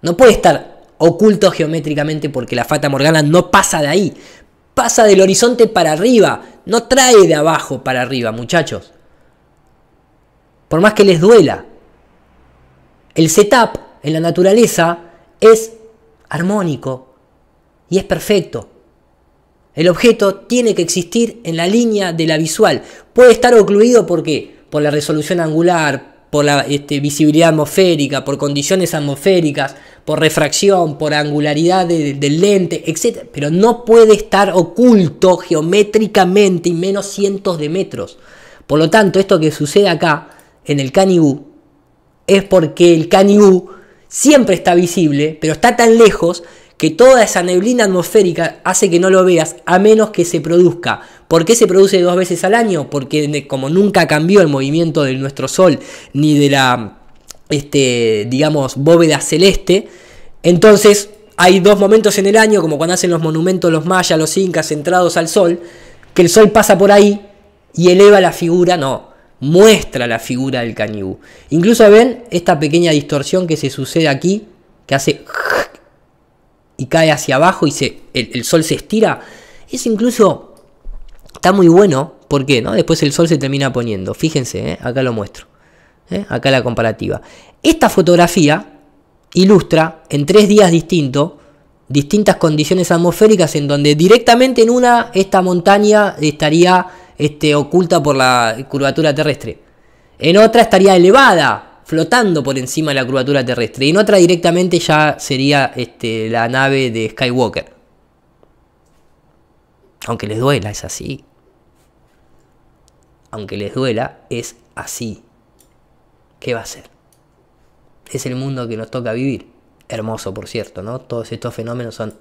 Speaker 1: No puede estar oculto geométricamente porque la Fata Morgana no pasa de ahí. Pasa del horizonte para arriba. No trae de abajo para arriba, muchachos. Por más que les duela. El setup en la naturaleza es armónico y es perfecto. El objeto tiene que existir en la línea de la visual. Puede estar ocluido ¿por qué? Por la resolución angular, por la visibilidad atmosférica, por condiciones atmosféricas, por refracción, por angularidad del lente, etc. Pero no puede estar oculto geométricamente y menos cientos de metros. Por lo tanto, esto que sucede acá en el Canigú es porque el Canigú siempre está visible, pero está tan lejos que toda esa neblina atmosférica hace que no lo veas a menos que se produzca. ¿Por qué se produce 2 veces al año? Porque como nunca cambió el movimiento de nuestro Sol ni de la digamos bóveda celeste, entonces hay 2 momentos en el año, como cuando hacen los monumentos los mayas, los incas centrados al Sol, que el Sol pasa por ahí y eleva la figura, muestra la figura del Canigú. Incluso ven esta pequeña distorsión que se sucede aquí, que hace y cae hacia abajo y el Sol se estira. Es incluso, está muy bueno, ¿por qué? Después el Sol se termina poniendo, fíjense, acá lo muestro, acá la comparativa. Esta fotografía ilustra en 3 días distintas condiciones atmosféricas en donde directamente en una esta montaña estaría oculta por la curvatura terrestre, en otra estaría elevada flotando por encima de la curvatura terrestre y en otra directamente ya sería la nave de Skywalker. Aunque les duela, es así. Aunque les duela, es así. ¿Qué va a ser? Es el mundo que nos toca vivir. Hermoso, por cierto, ¿no? Todos estos fenómenos son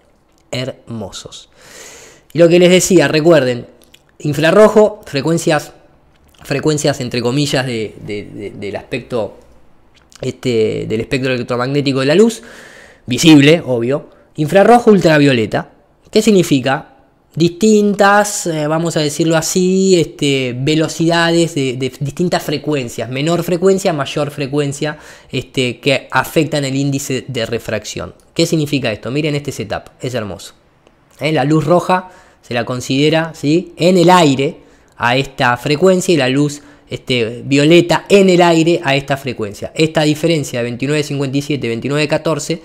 Speaker 1: hermosos. Y lo que les decía, recuerden, infrarrojo, frecuencias entre comillas del aspecto del espectro electromagnético de la luz, visible, obvio. Infrarrojo, ultravioleta. ¿Qué significa? Distintas, vamos a decirlo así, velocidades de distintas frecuencias, menor frecuencia, mayor frecuencia, que afectan el índice de refracción. ¿Qué significa esto? Miren este setup, es hermoso. La luz roja se la considera, ¿sí?, en el aire a esta frecuencia y la luz violeta en el aire a esta frecuencia. Esta diferencia de 2957 y 2914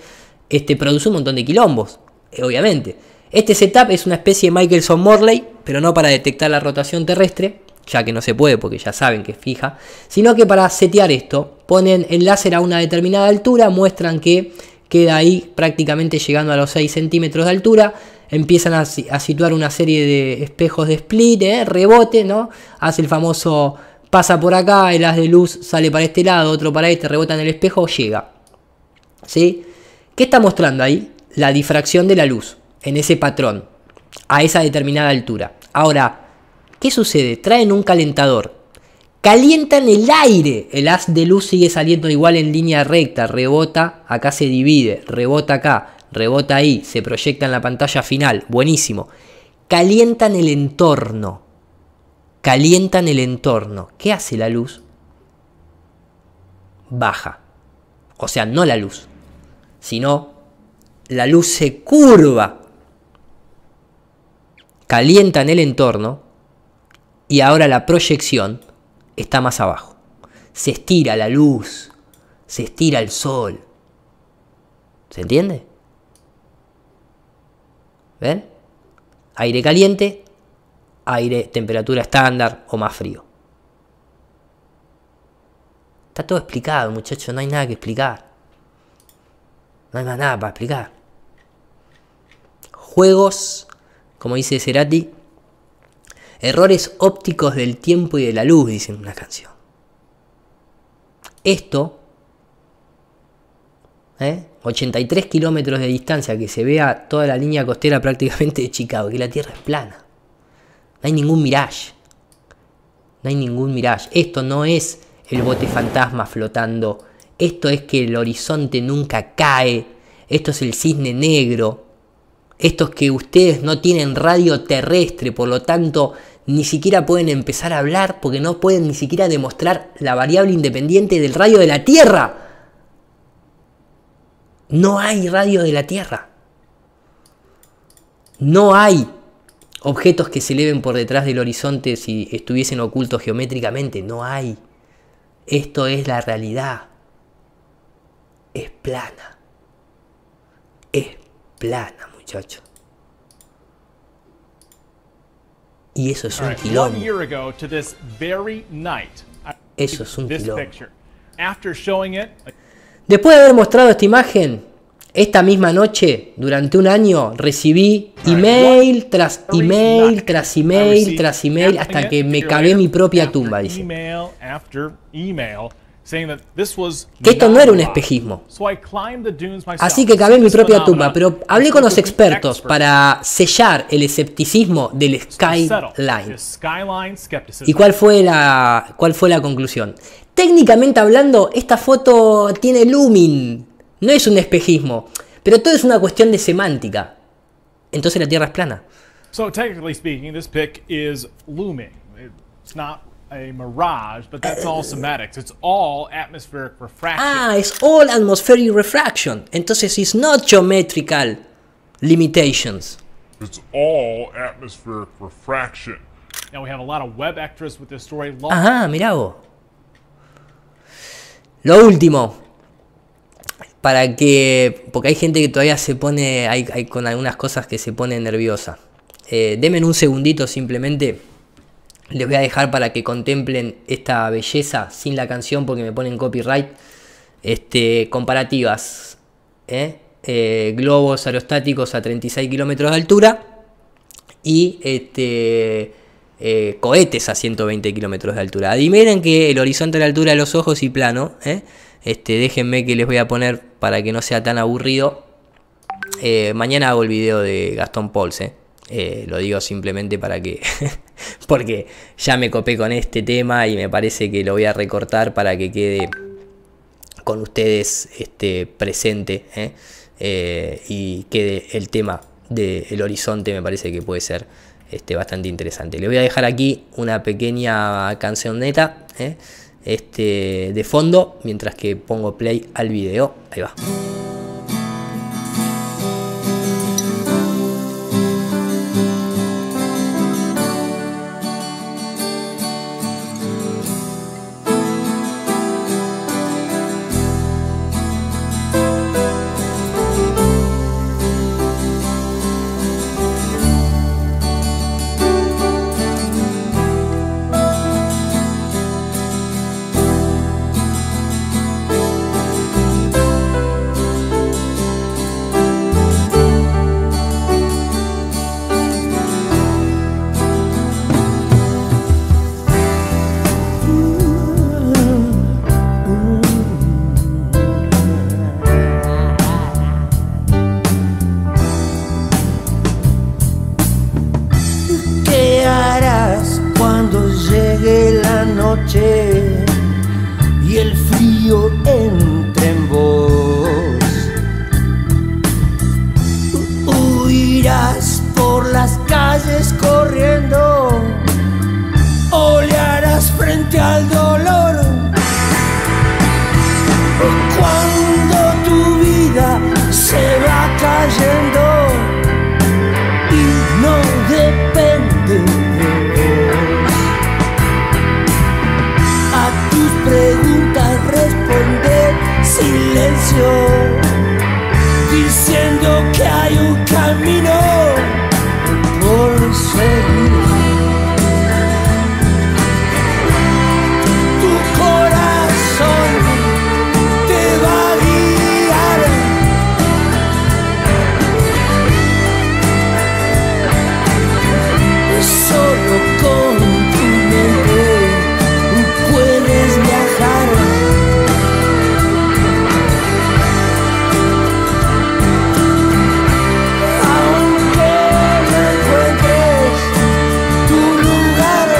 Speaker 1: produce un montón de quilombos, obviamente. Este setup es una especie de Michelson-Morley, pero no para detectar la rotación terrestre, ya que no se puede porque ya saben que es fija, sino que para setear esto, ponen el láser a una determinada altura, muestran que queda ahí prácticamente llegando a los 6 centímetros de altura, empiezan a situar una serie de espejos de split, rebote, ¿no? Hace el famoso, pasa por acá, el haz de luz sale para este lado, otro para este, rebota en el espejo, llega. ¿Sí? ¿Qué está mostrando ahí? La difracción de la luz en ese patrón, a esa determinada altura. Ahora, ¿qué sucede? Traen un calentador, calientan el aire, el haz de luz sigue saliendo igual en línea recta, rebota, acá se divide, rebota acá, rebota ahí, se proyecta en la pantalla final, buenísimo. Calientan el entorno, ¿qué hace la luz? Baja, o sea, no la luz, sino la luz se curva, calientan el entorno y ahora la proyección está más abajo. Se estira la luz, se estira el sol. ¿Se entiende? ¿Ven? Aire caliente, aire temperatura estándar o más frío. Está todo explicado, muchachos, no hay nada que explicar. No hay más nada para explicar. Juegos, como dice Cerati, errores ópticos del tiempo y de la luz, dicen una canción. Esto, 83 kilómetros de distancia, que se vea toda la línea costera prácticamente de Chicago, que la Tierra es plana. No hay ningún mirage. No hay ningún mirage. Esto no es el bote fantasma flotando. Esto es que el horizonte nunca cae. Esto es el cisne negro. Esto es que ustedes no tienen radio terrestre, por lo tanto ni siquiera pueden empezar a hablar porque no pueden ni siquiera demostrar la variable independiente del radio de la Tierra. No hay radio de la Tierra. No hay objetos que se eleven por detrás del horizonte si estuviesen ocultos geométricamente. No hay. Esto es la realidad. Es plana. Es plana, muchachos. Y eso es un quilombo. Eso es un quilombo. Después de haber mostrado esta imagen, esta misma noche, durante un año, recibí email tras email, tras email, tras email, hasta que me cavé mi propia tumba, dice. Que esto no era un espejismo. Así que cavé mi propia tumba, pero hablé con los expertos para sellar el escepticismo del skyline. ¿Y cuál fue la conclusión? Técnicamente hablando, esta foto tiene looming, no es un espejismo, pero todo es una cuestión de semántica. Entonces la Tierra es plana.
Speaker 2: So technically speaking, this pic is looming. It's not a mirage, but that's all semantics. It's all atmospheric refraction.
Speaker 1: Ah, it's all atmospheric refraction. Entonces it's not geometrical limitations.
Speaker 3: It's all atmospheric refraction.
Speaker 2: Now we have a lot of web extras with this story.
Speaker 1: Ajá, mirá vos. Lo último, porque hay gente que todavía se pone, hay con algunas cosas que se pone nerviosa. Denme un segundito simplemente, les voy a dejar para que contemplen esta belleza sin la canción porque me ponen copyright. Comparativas, globos aerostáticos a 36 kilómetros de altura y cohetes a 120 kilómetros de altura. Admiren que el horizonte a la altura de los ojos y plano. Déjenme que les voy a poner para que no sea tan aburrido. Mañana hago el video de Gastón Pauls. Lo digo simplemente para que porque ya me copé con este tema y me parece que lo voy a recortar para que quede con ustedes presente, y quede el tema del horizonte. Me parece que puede ser bastante interesante. Les voy a dejar aquí una pequeña cancioneta de fondo mientras que pongo play al video. Ahí va.
Speaker 4: noche y el frío entra en vos. Huirás por las calles corriendo, olearás frente al dolor. Cuando tu vida se va cayendo y no depende de vos, a tus preguntas responder silencio, diciendo que hay un camino por seguir. Tu corazón te va a guiar. Solo con tu mente puedes viajar. Aunque no encuentres tu lugar,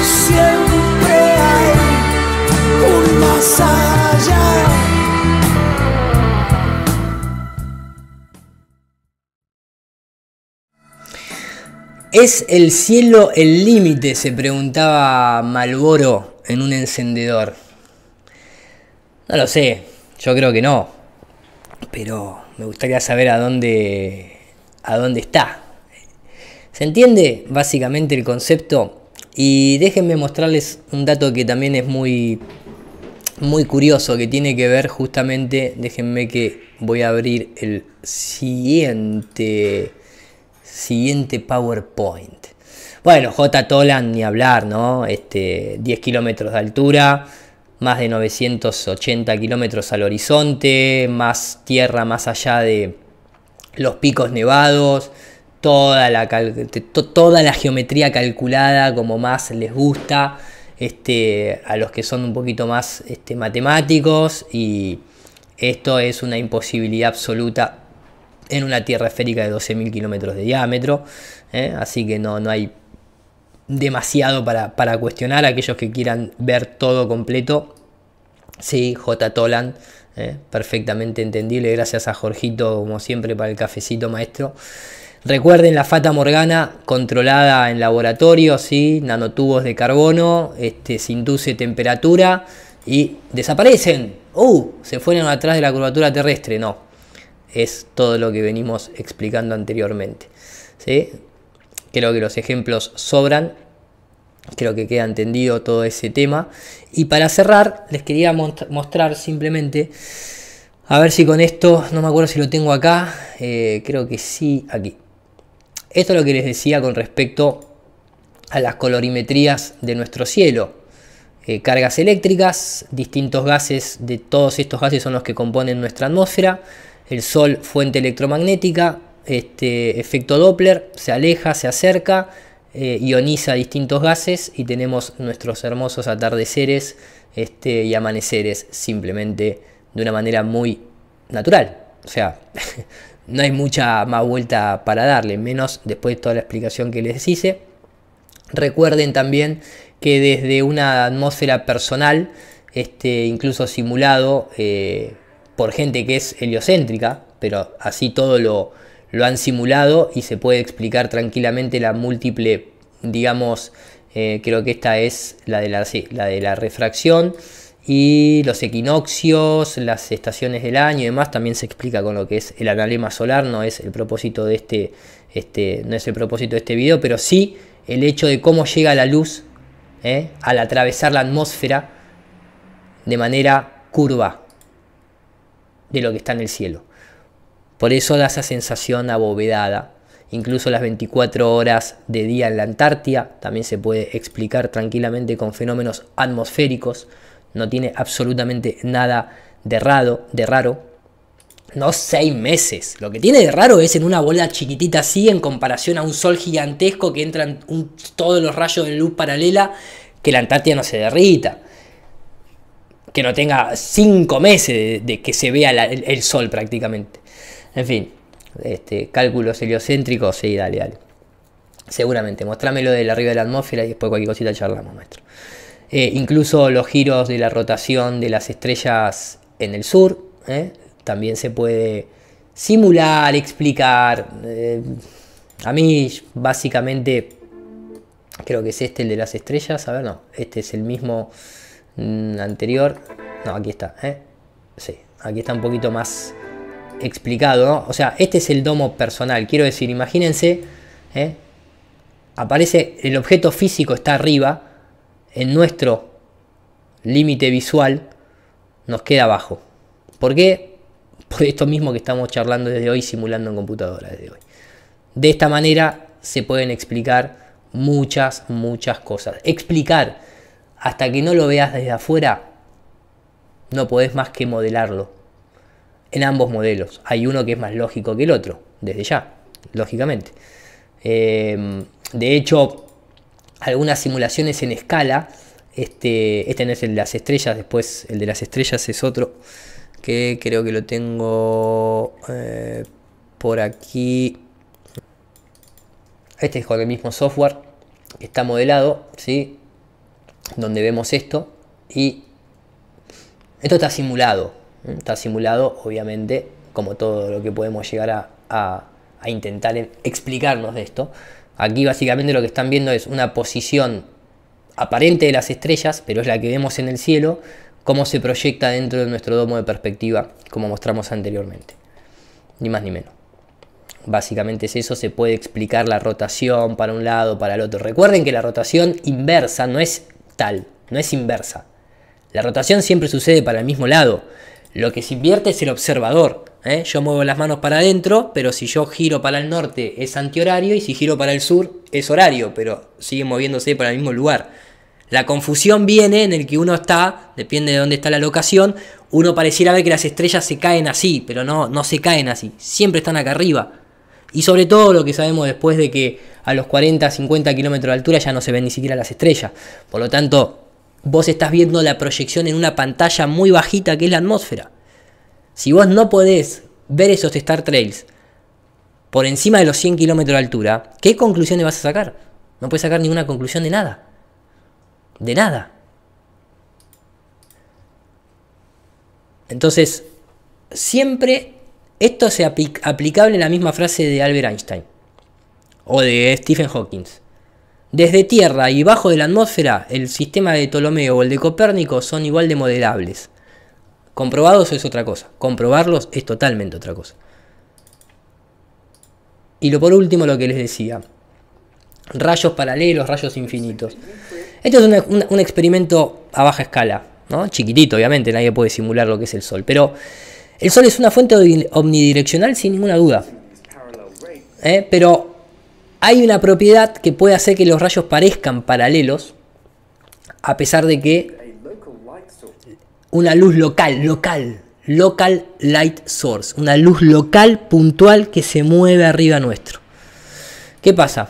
Speaker 4: siempre hay un más allá.
Speaker 1: ¿Es el cielo el límite?, se preguntaba Malboro en un encendedor. No lo sé, yo creo que no, pero me gustaría saber a dónde está. ¿Se entiende básicamente el concepto? Y déjenme mostrarles un dato que también es muy curioso, que tiene que ver justamente, déjenme que voy a abrir el siguiente PowerPoint. Bueno, J. Toland ni hablar, ¿no? 10 kilómetros de altura, más de 980 kilómetros al horizonte, más tierra más allá de los picos nevados, toda la geometría calculada como más les gusta, a los que son un poquito más matemáticos, y esto es una imposibilidad absoluta en una tierra esférica de 12.000 kilómetros de diámetro, así que no hay demasiado para cuestionar. Aquellos que quieran ver todo completo, sí, J. Toland, perfectamente entendible. Gracias a Jorgito, como siempre, para el cafecito, maestro. Recuerden la Fata Morgana controlada en laboratorio, ¿sí? Nanotubos de carbono, se induce temperatura y desaparecen. Se fueron atrás de la curvatura terrestre. No, es todo lo que venimos explicando anteriormente, ¿sí? Creo que los ejemplos sobran, creo que queda entendido todo ese tema. Y para cerrar, les quería mostrar simplemente, a ver si con esto, no me acuerdo si lo tengo acá, creo que sí, aquí. Esto es lo que les decía con respecto a las colorimetrías de nuestro cielo. Cargas eléctricas, distintos gases, de todos estos gases son los que componen nuestra atmósfera. El Sol, fuente electromagnética, efecto Doppler, se aleja, se acerca, ioniza distintos gases y tenemos nuestros hermosos atardeceres y amaneceres, simplemente de una manera muy natural. O sea, no hay mucha más vuelta para darle, menos después de toda la explicación que les hice. Recuerden también que desde una atmósfera personal, incluso simulado por gente que es heliocéntrica, pero así todo lo han simulado y se puede explicar tranquilamente la múltiple, digamos, creo que esta es la de la refracción, y los equinoccios, las estaciones del año y demás, también se explica con lo que es el analema solar. No es el propósito de no es el propósito de este video, pero sí el hecho de cómo llega la luz al atravesar la atmósfera de manera curva de lo que está en el cielo. Por eso da esa sensación abovedada. Incluso las 24 horas de día en la Antártida también se puede explicar tranquilamente con fenómenos atmosféricos. No tiene absolutamente nada de raro. No 6 meses. Lo que tiene de raro es en una bola chiquitita así, en comparación a un sol gigantesco que entran todos los rayos de luz paralela, que la Antártida no se derrita. Que no tenga 5 meses de que se vea el sol prácticamente. En fin, Cálculos heliocéntricos, sí, dale. Seguramente, mostrámelo de arriba de la atmósfera y después cualquier cosita charlamos, maestro. Incluso los giros de la rotación de las estrellas en el sur, también se puede simular, explicar. A mí, básicamente, creo que es este el de las estrellas. A ver, no, este es el mismo anterior. No, aquí está, sí, aquí está un poquito más explicado, ¿no? O sea, este es el domo personal. Quiero decir, imagínense, aparece el objeto físico, está arriba, en nuestro límite visual nos queda abajo. ¿Por qué? Por esto mismo que estamos charlando desde hoy, simulando en computadora desde hoy. De esta manera se pueden explicar muchas cosas. Explicar hasta que no lo veas desde afuera, no podés más que modelarlo. En ambos modelos. Hay uno que es más lógico que el otro, desde ya, lógicamente. De hecho, algunas simulaciones en escala, este no es el de las estrellas, después el de las estrellas es otro, que creo que lo tengo por aquí. Este es con el mismo software, está modelado, ¿sí? Donde vemos esto, y esto está simulado. Está simulado, obviamente, como todo lo que podemos llegar a intentar explicarnos de esto. Aquí básicamente lo que están viendo es una posición aparente de las estrellas, pero es la que vemos en el cielo, cómo se proyecta dentro de nuestro domo de perspectiva, como mostramos anteriormente. Ni más ni menos. Básicamente es eso, se puede explicar la rotación para un lado, para el otro. Recuerden que la rotación inversa no es tal, no es inversa. La rotación siempre sucede para el mismo lado. Lo que se invierte es el observador. Yo muevo las manos para adentro, pero si yo giro para el norte es antihorario y si giro para el sur es horario, pero sigue moviéndose para el mismo lugar. La confusión viene en el que uno está, depende de dónde está la locación, uno pareciera ver que las estrellas se caen así, pero no se caen así, siempre están acá arriba. Y sobre todo lo que sabemos después de que a los 40, 50 kilómetros de altura ya no se ven ni siquiera las estrellas. Por lo tanto, vos estás viendo la proyección en una pantalla muy bajita que es la atmósfera. Si vos no podés ver esos Star Trails por encima de los 100 kilómetros de altura, ¿qué conclusiones vas a sacar? No puedes sacar ninguna conclusión de nada. De nada. Entonces, siempre esto es aplicable en la misma frase de Albert Einstein o de Stephen Hawking. Desde Tierra y bajo de la atmósfera, el sistema de Ptolomeo o el de Copérnico son igual de modelables. Comprobados es otra cosa. Comprobarlos es totalmente otra cosa. Y por último lo que les decía. Rayos paralelos, rayos infinitos. Esto es un experimento a baja escala, ¿no? Chiquitito, obviamente, nadie puede simular lo que es el Sol. Pero el Sol es una fuente omnidireccional sin ninguna duda. Pero hay una propiedad que puede hacer que los rayos parezcan paralelos, a pesar de que una luz local light source, una luz local puntual que se mueve arriba nuestro. ¿Qué pasa?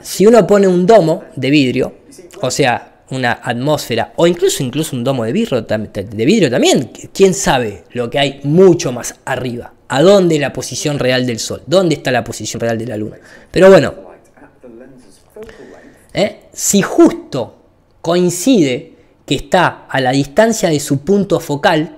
Speaker 1: Si uno pone un domo de vidrio, o sea, una atmósfera, o incluso un domo de vidrio también, ¿quién sabe lo que hay mucho más arriba? ¿A dónde la posición real del Sol? ¿Dónde está la posición real de la Luna? Pero bueno, si justo coincide que está a la distancia de su punto focal,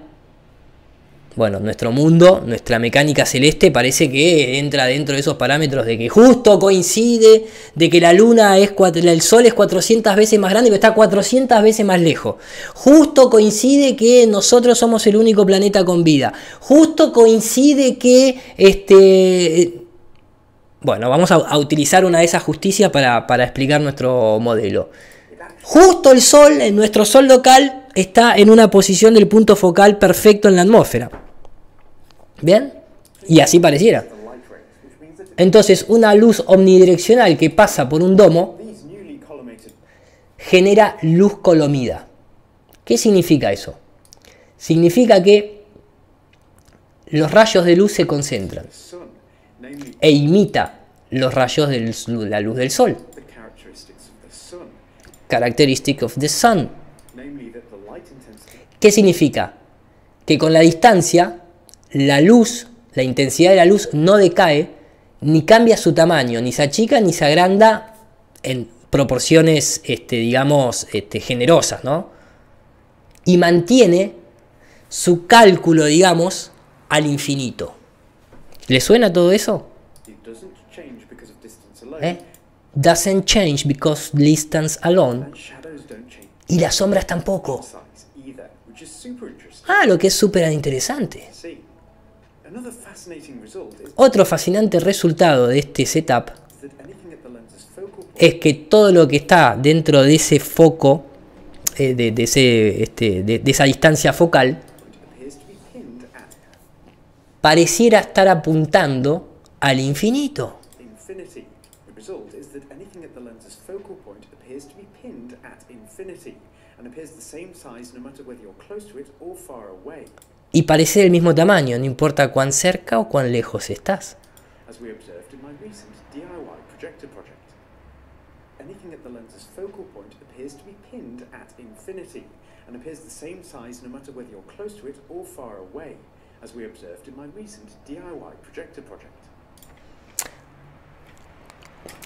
Speaker 1: bueno, nuestro mundo, nuestra mecánica celeste parece que entra dentro de esos parámetros de que justo coincide de que la Luna el Sol es 400 veces más grande, pero está 400 veces más lejos. Justo coincide que nosotros somos el único planeta con vida. Justo coincide que bueno, vamos a utilizar una de esas justicias para explicar nuestro modelo. Justo el Sol, nuestro Sol local, está en una posición del punto focal perfecto en la atmósfera. ¿Bien? Y así pareciera. Entonces, una luz omnidireccional que pasa por un domo genera luz colomida. ¿Qué significa eso? Significa que los rayos de luz se concentran e imita los rayos de la luz del Sol. Characteristic of the Sun. ¿Qué significa? Que con la distancia, la luz la intensidad de la luz no decae, ni cambia su tamaño, ni se achica ni se agranda en proporciones, digamos, generosas, ¿no? Y mantiene su cálculo, digamos, al infinito. ¿Le suena todo eso? Doesn't change because distance alone. Y las sombras tampoco. Ah, lo que es súper interesante. Otro fascinante resultado de este setup es que todo lo que está dentro de ese foco, de esa distancia focal, pareciera estar apuntando al infinito. Y parece del mismo tamaño, no importa cuán cerca o cuán lejos estás.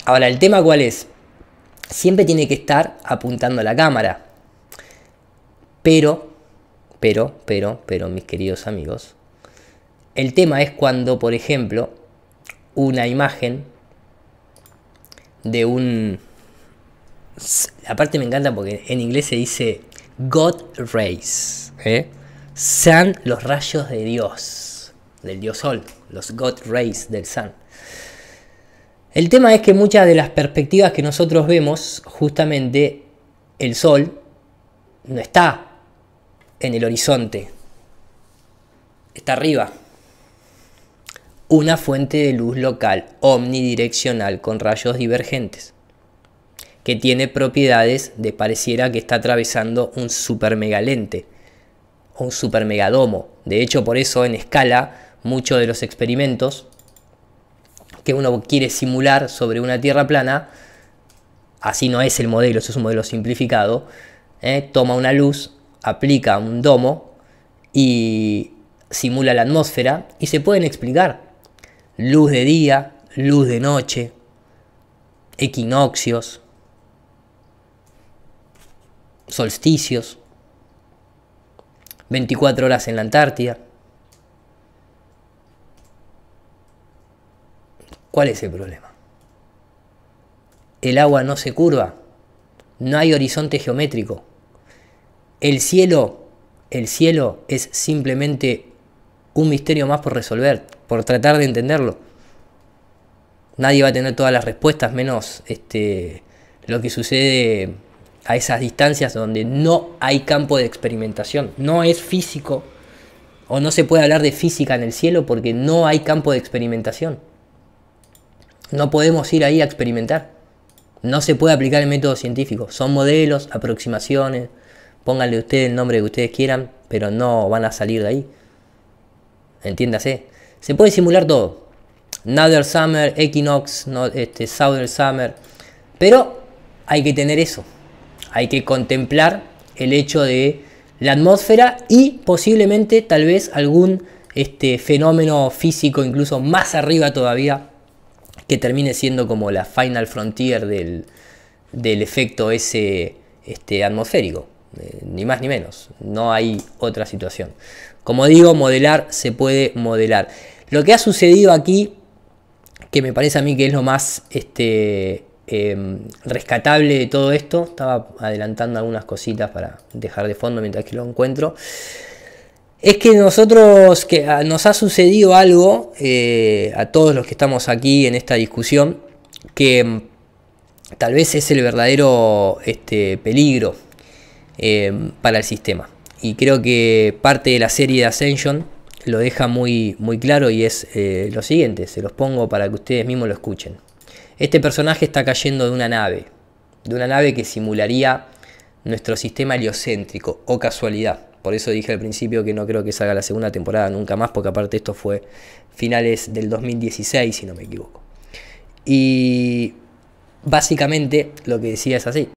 Speaker 1: Ahora, el tema ¿cuál es? Siempre tiene que estar apuntando a la cámara. Pero, mis queridos amigos, el tema es cuando, por ejemplo, una imagen de un... Aparte me encanta porque en inglés se dice God Rays, Sun, los rayos de Dios, del Dios Sol, los God Rays del Sun. El tema es que muchas de las perspectivas que nosotros vemos, justamente el Sol no está en el horizonte, está arriba. Una fuente de luz local omnidireccional con rayos divergentes, que tiene propiedades de pareciera que está atravesando un supermegalente o un supermegadomo. De hecho, por eso en escala, muchos de los experimentos que uno quiere simular sobre una tierra plana, así no es el modelo, eso es un modelo simplificado, toma una luz, aplica un domo y simula la atmósfera y se pueden explicar. Luz de día, luz de noche, equinoccios, solsticios, 24 horas en la Antártida. ¿Cuál es el problema? El agua no se curva, no hay horizonte geométrico. El cielo es simplemente un misterio más por resolver, por tratar de entenderlo. Nadie va a tener todas las respuestas, menos lo que sucede a esas distancias donde no hay campo de experimentación. No es físico, o no se puede hablar de física en el cielo porque no hay campo de experimentación. No podemos ir ahí a experimentar. No se puede aplicar el método científico. Son modelos, aproximaciones, pónganle ustedes el nombre que ustedes quieran, pero no van a salir de ahí. Entiéndase. Se puede simular todo. Northern Summer, Equinox, Southern Summer. Pero hay que tener eso. Hay que contemplar el hecho de la atmósfera y posiblemente tal vez algún fenómeno físico incluso más arriba todavía, que termine siendo como la final frontier del efecto ese atmosférico, ni más ni menos, no hay otra situación. Como digo, modelar se puede modelar. Lo que ha sucedido aquí, que me parece a mí que es lo más rescatable de todo esto, estaba adelantando algunas cositas para dejar de fondo mientras que lo encuentro, es que nos ha sucedido algo a todos los que estamos aquí en esta discusión, que tal vez es el verdadero peligro para el sistema. Y creo que parte de la serie de Ascension lo deja muy, muy claro, y es lo siguiente, se los pongo para que ustedes mismos lo escuchen. Este personaje está cayendo de una nave que simularía nuestro sistema heliocéntrico, o casualidad. Por eso dije al principio que no creo que salga la segunda temporada nunca más, porque aparte esto fue finales del 2016, si no me equivoco. Y básicamente lo que decía es así.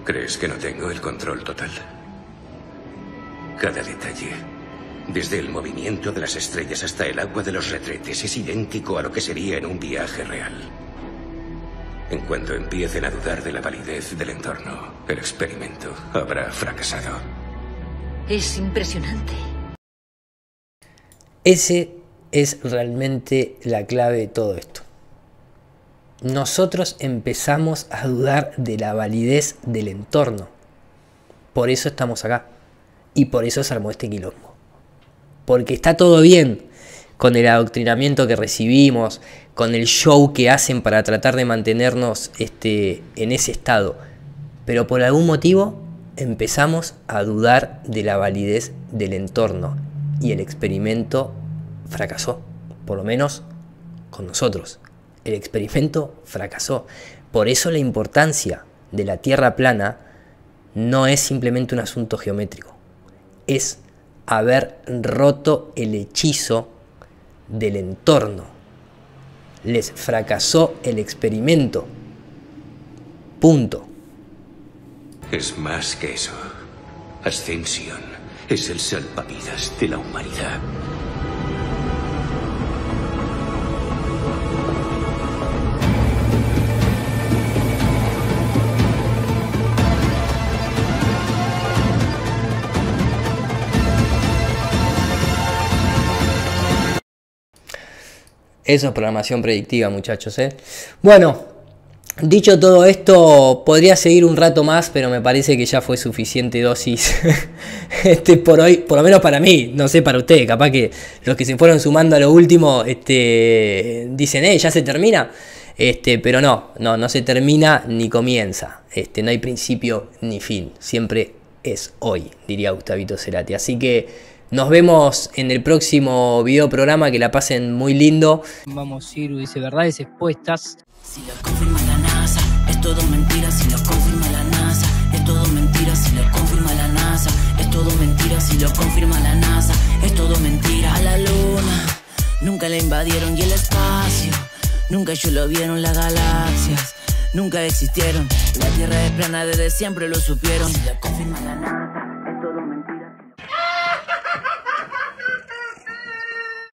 Speaker 5: ¿Crees que no tengo el control total? Cada detalle, desde el movimiento de las estrellas hasta el agua de los retretes, es idéntico a lo que sería en un viaje real. En cuanto empiecen a dudar de la validez del entorno, el experimento habrá fracasado.
Speaker 6: Es impresionante.
Speaker 1: Ese es realmente la clave de todo esto. Nosotros empezamos a dudar de la validez del entorno. Por eso estamos acá. Y por eso se armó este quilombo. Porque está todo bien con el adoctrinamiento que recibimos, con el show que hacen para tratar de mantenernos en ese estado. Pero por algún motivo empezamos a dudar de la validez del entorno. Y el experimento fracasó. Por lo menos con nosotros. El experimento fracasó. Por eso la importancia de la Tierra plana no es simplemente un asunto geométrico. Es haber roto el hechizo del entorno. Les fracasó el experimento. Punto.
Speaker 5: Es más que eso. Ascensión es el salvavidas de la humanidad.
Speaker 1: Eso es programación predictiva, muchachos, ¿eh? Bueno, dicho todo esto, podría seguir un rato más, pero me parece que ya fue suficiente dosis por hoy, por lo menos para mí, no sé para ustedes, capaz que los que se fueron sumando a lo último dicen, ya se termina, pero no se termina ni comienza, no hay principio ni fin, siempre es hoy, diría Gustavito Cerati, así que nos vemos en el próximo video programa, que la pasen muy lindo.
Speaker 7: Vamos, Ciru dice verdades expuestas.
Speaker 8: Si lo confirma la NASA, es todo mentira. Si lo confirma la NASA, es todo mentira. Si lo confirma la NASA, es todo mentira. Si lo confirma la NASA, es todo mentira. A la luna, nunca la invadieron y el espacio. Nunca ellos lo vieron, las galaxias nunca existieron. La Tierra es plana, desde siempre lo supieron. Si lo confirma la NASA, es todo mentira.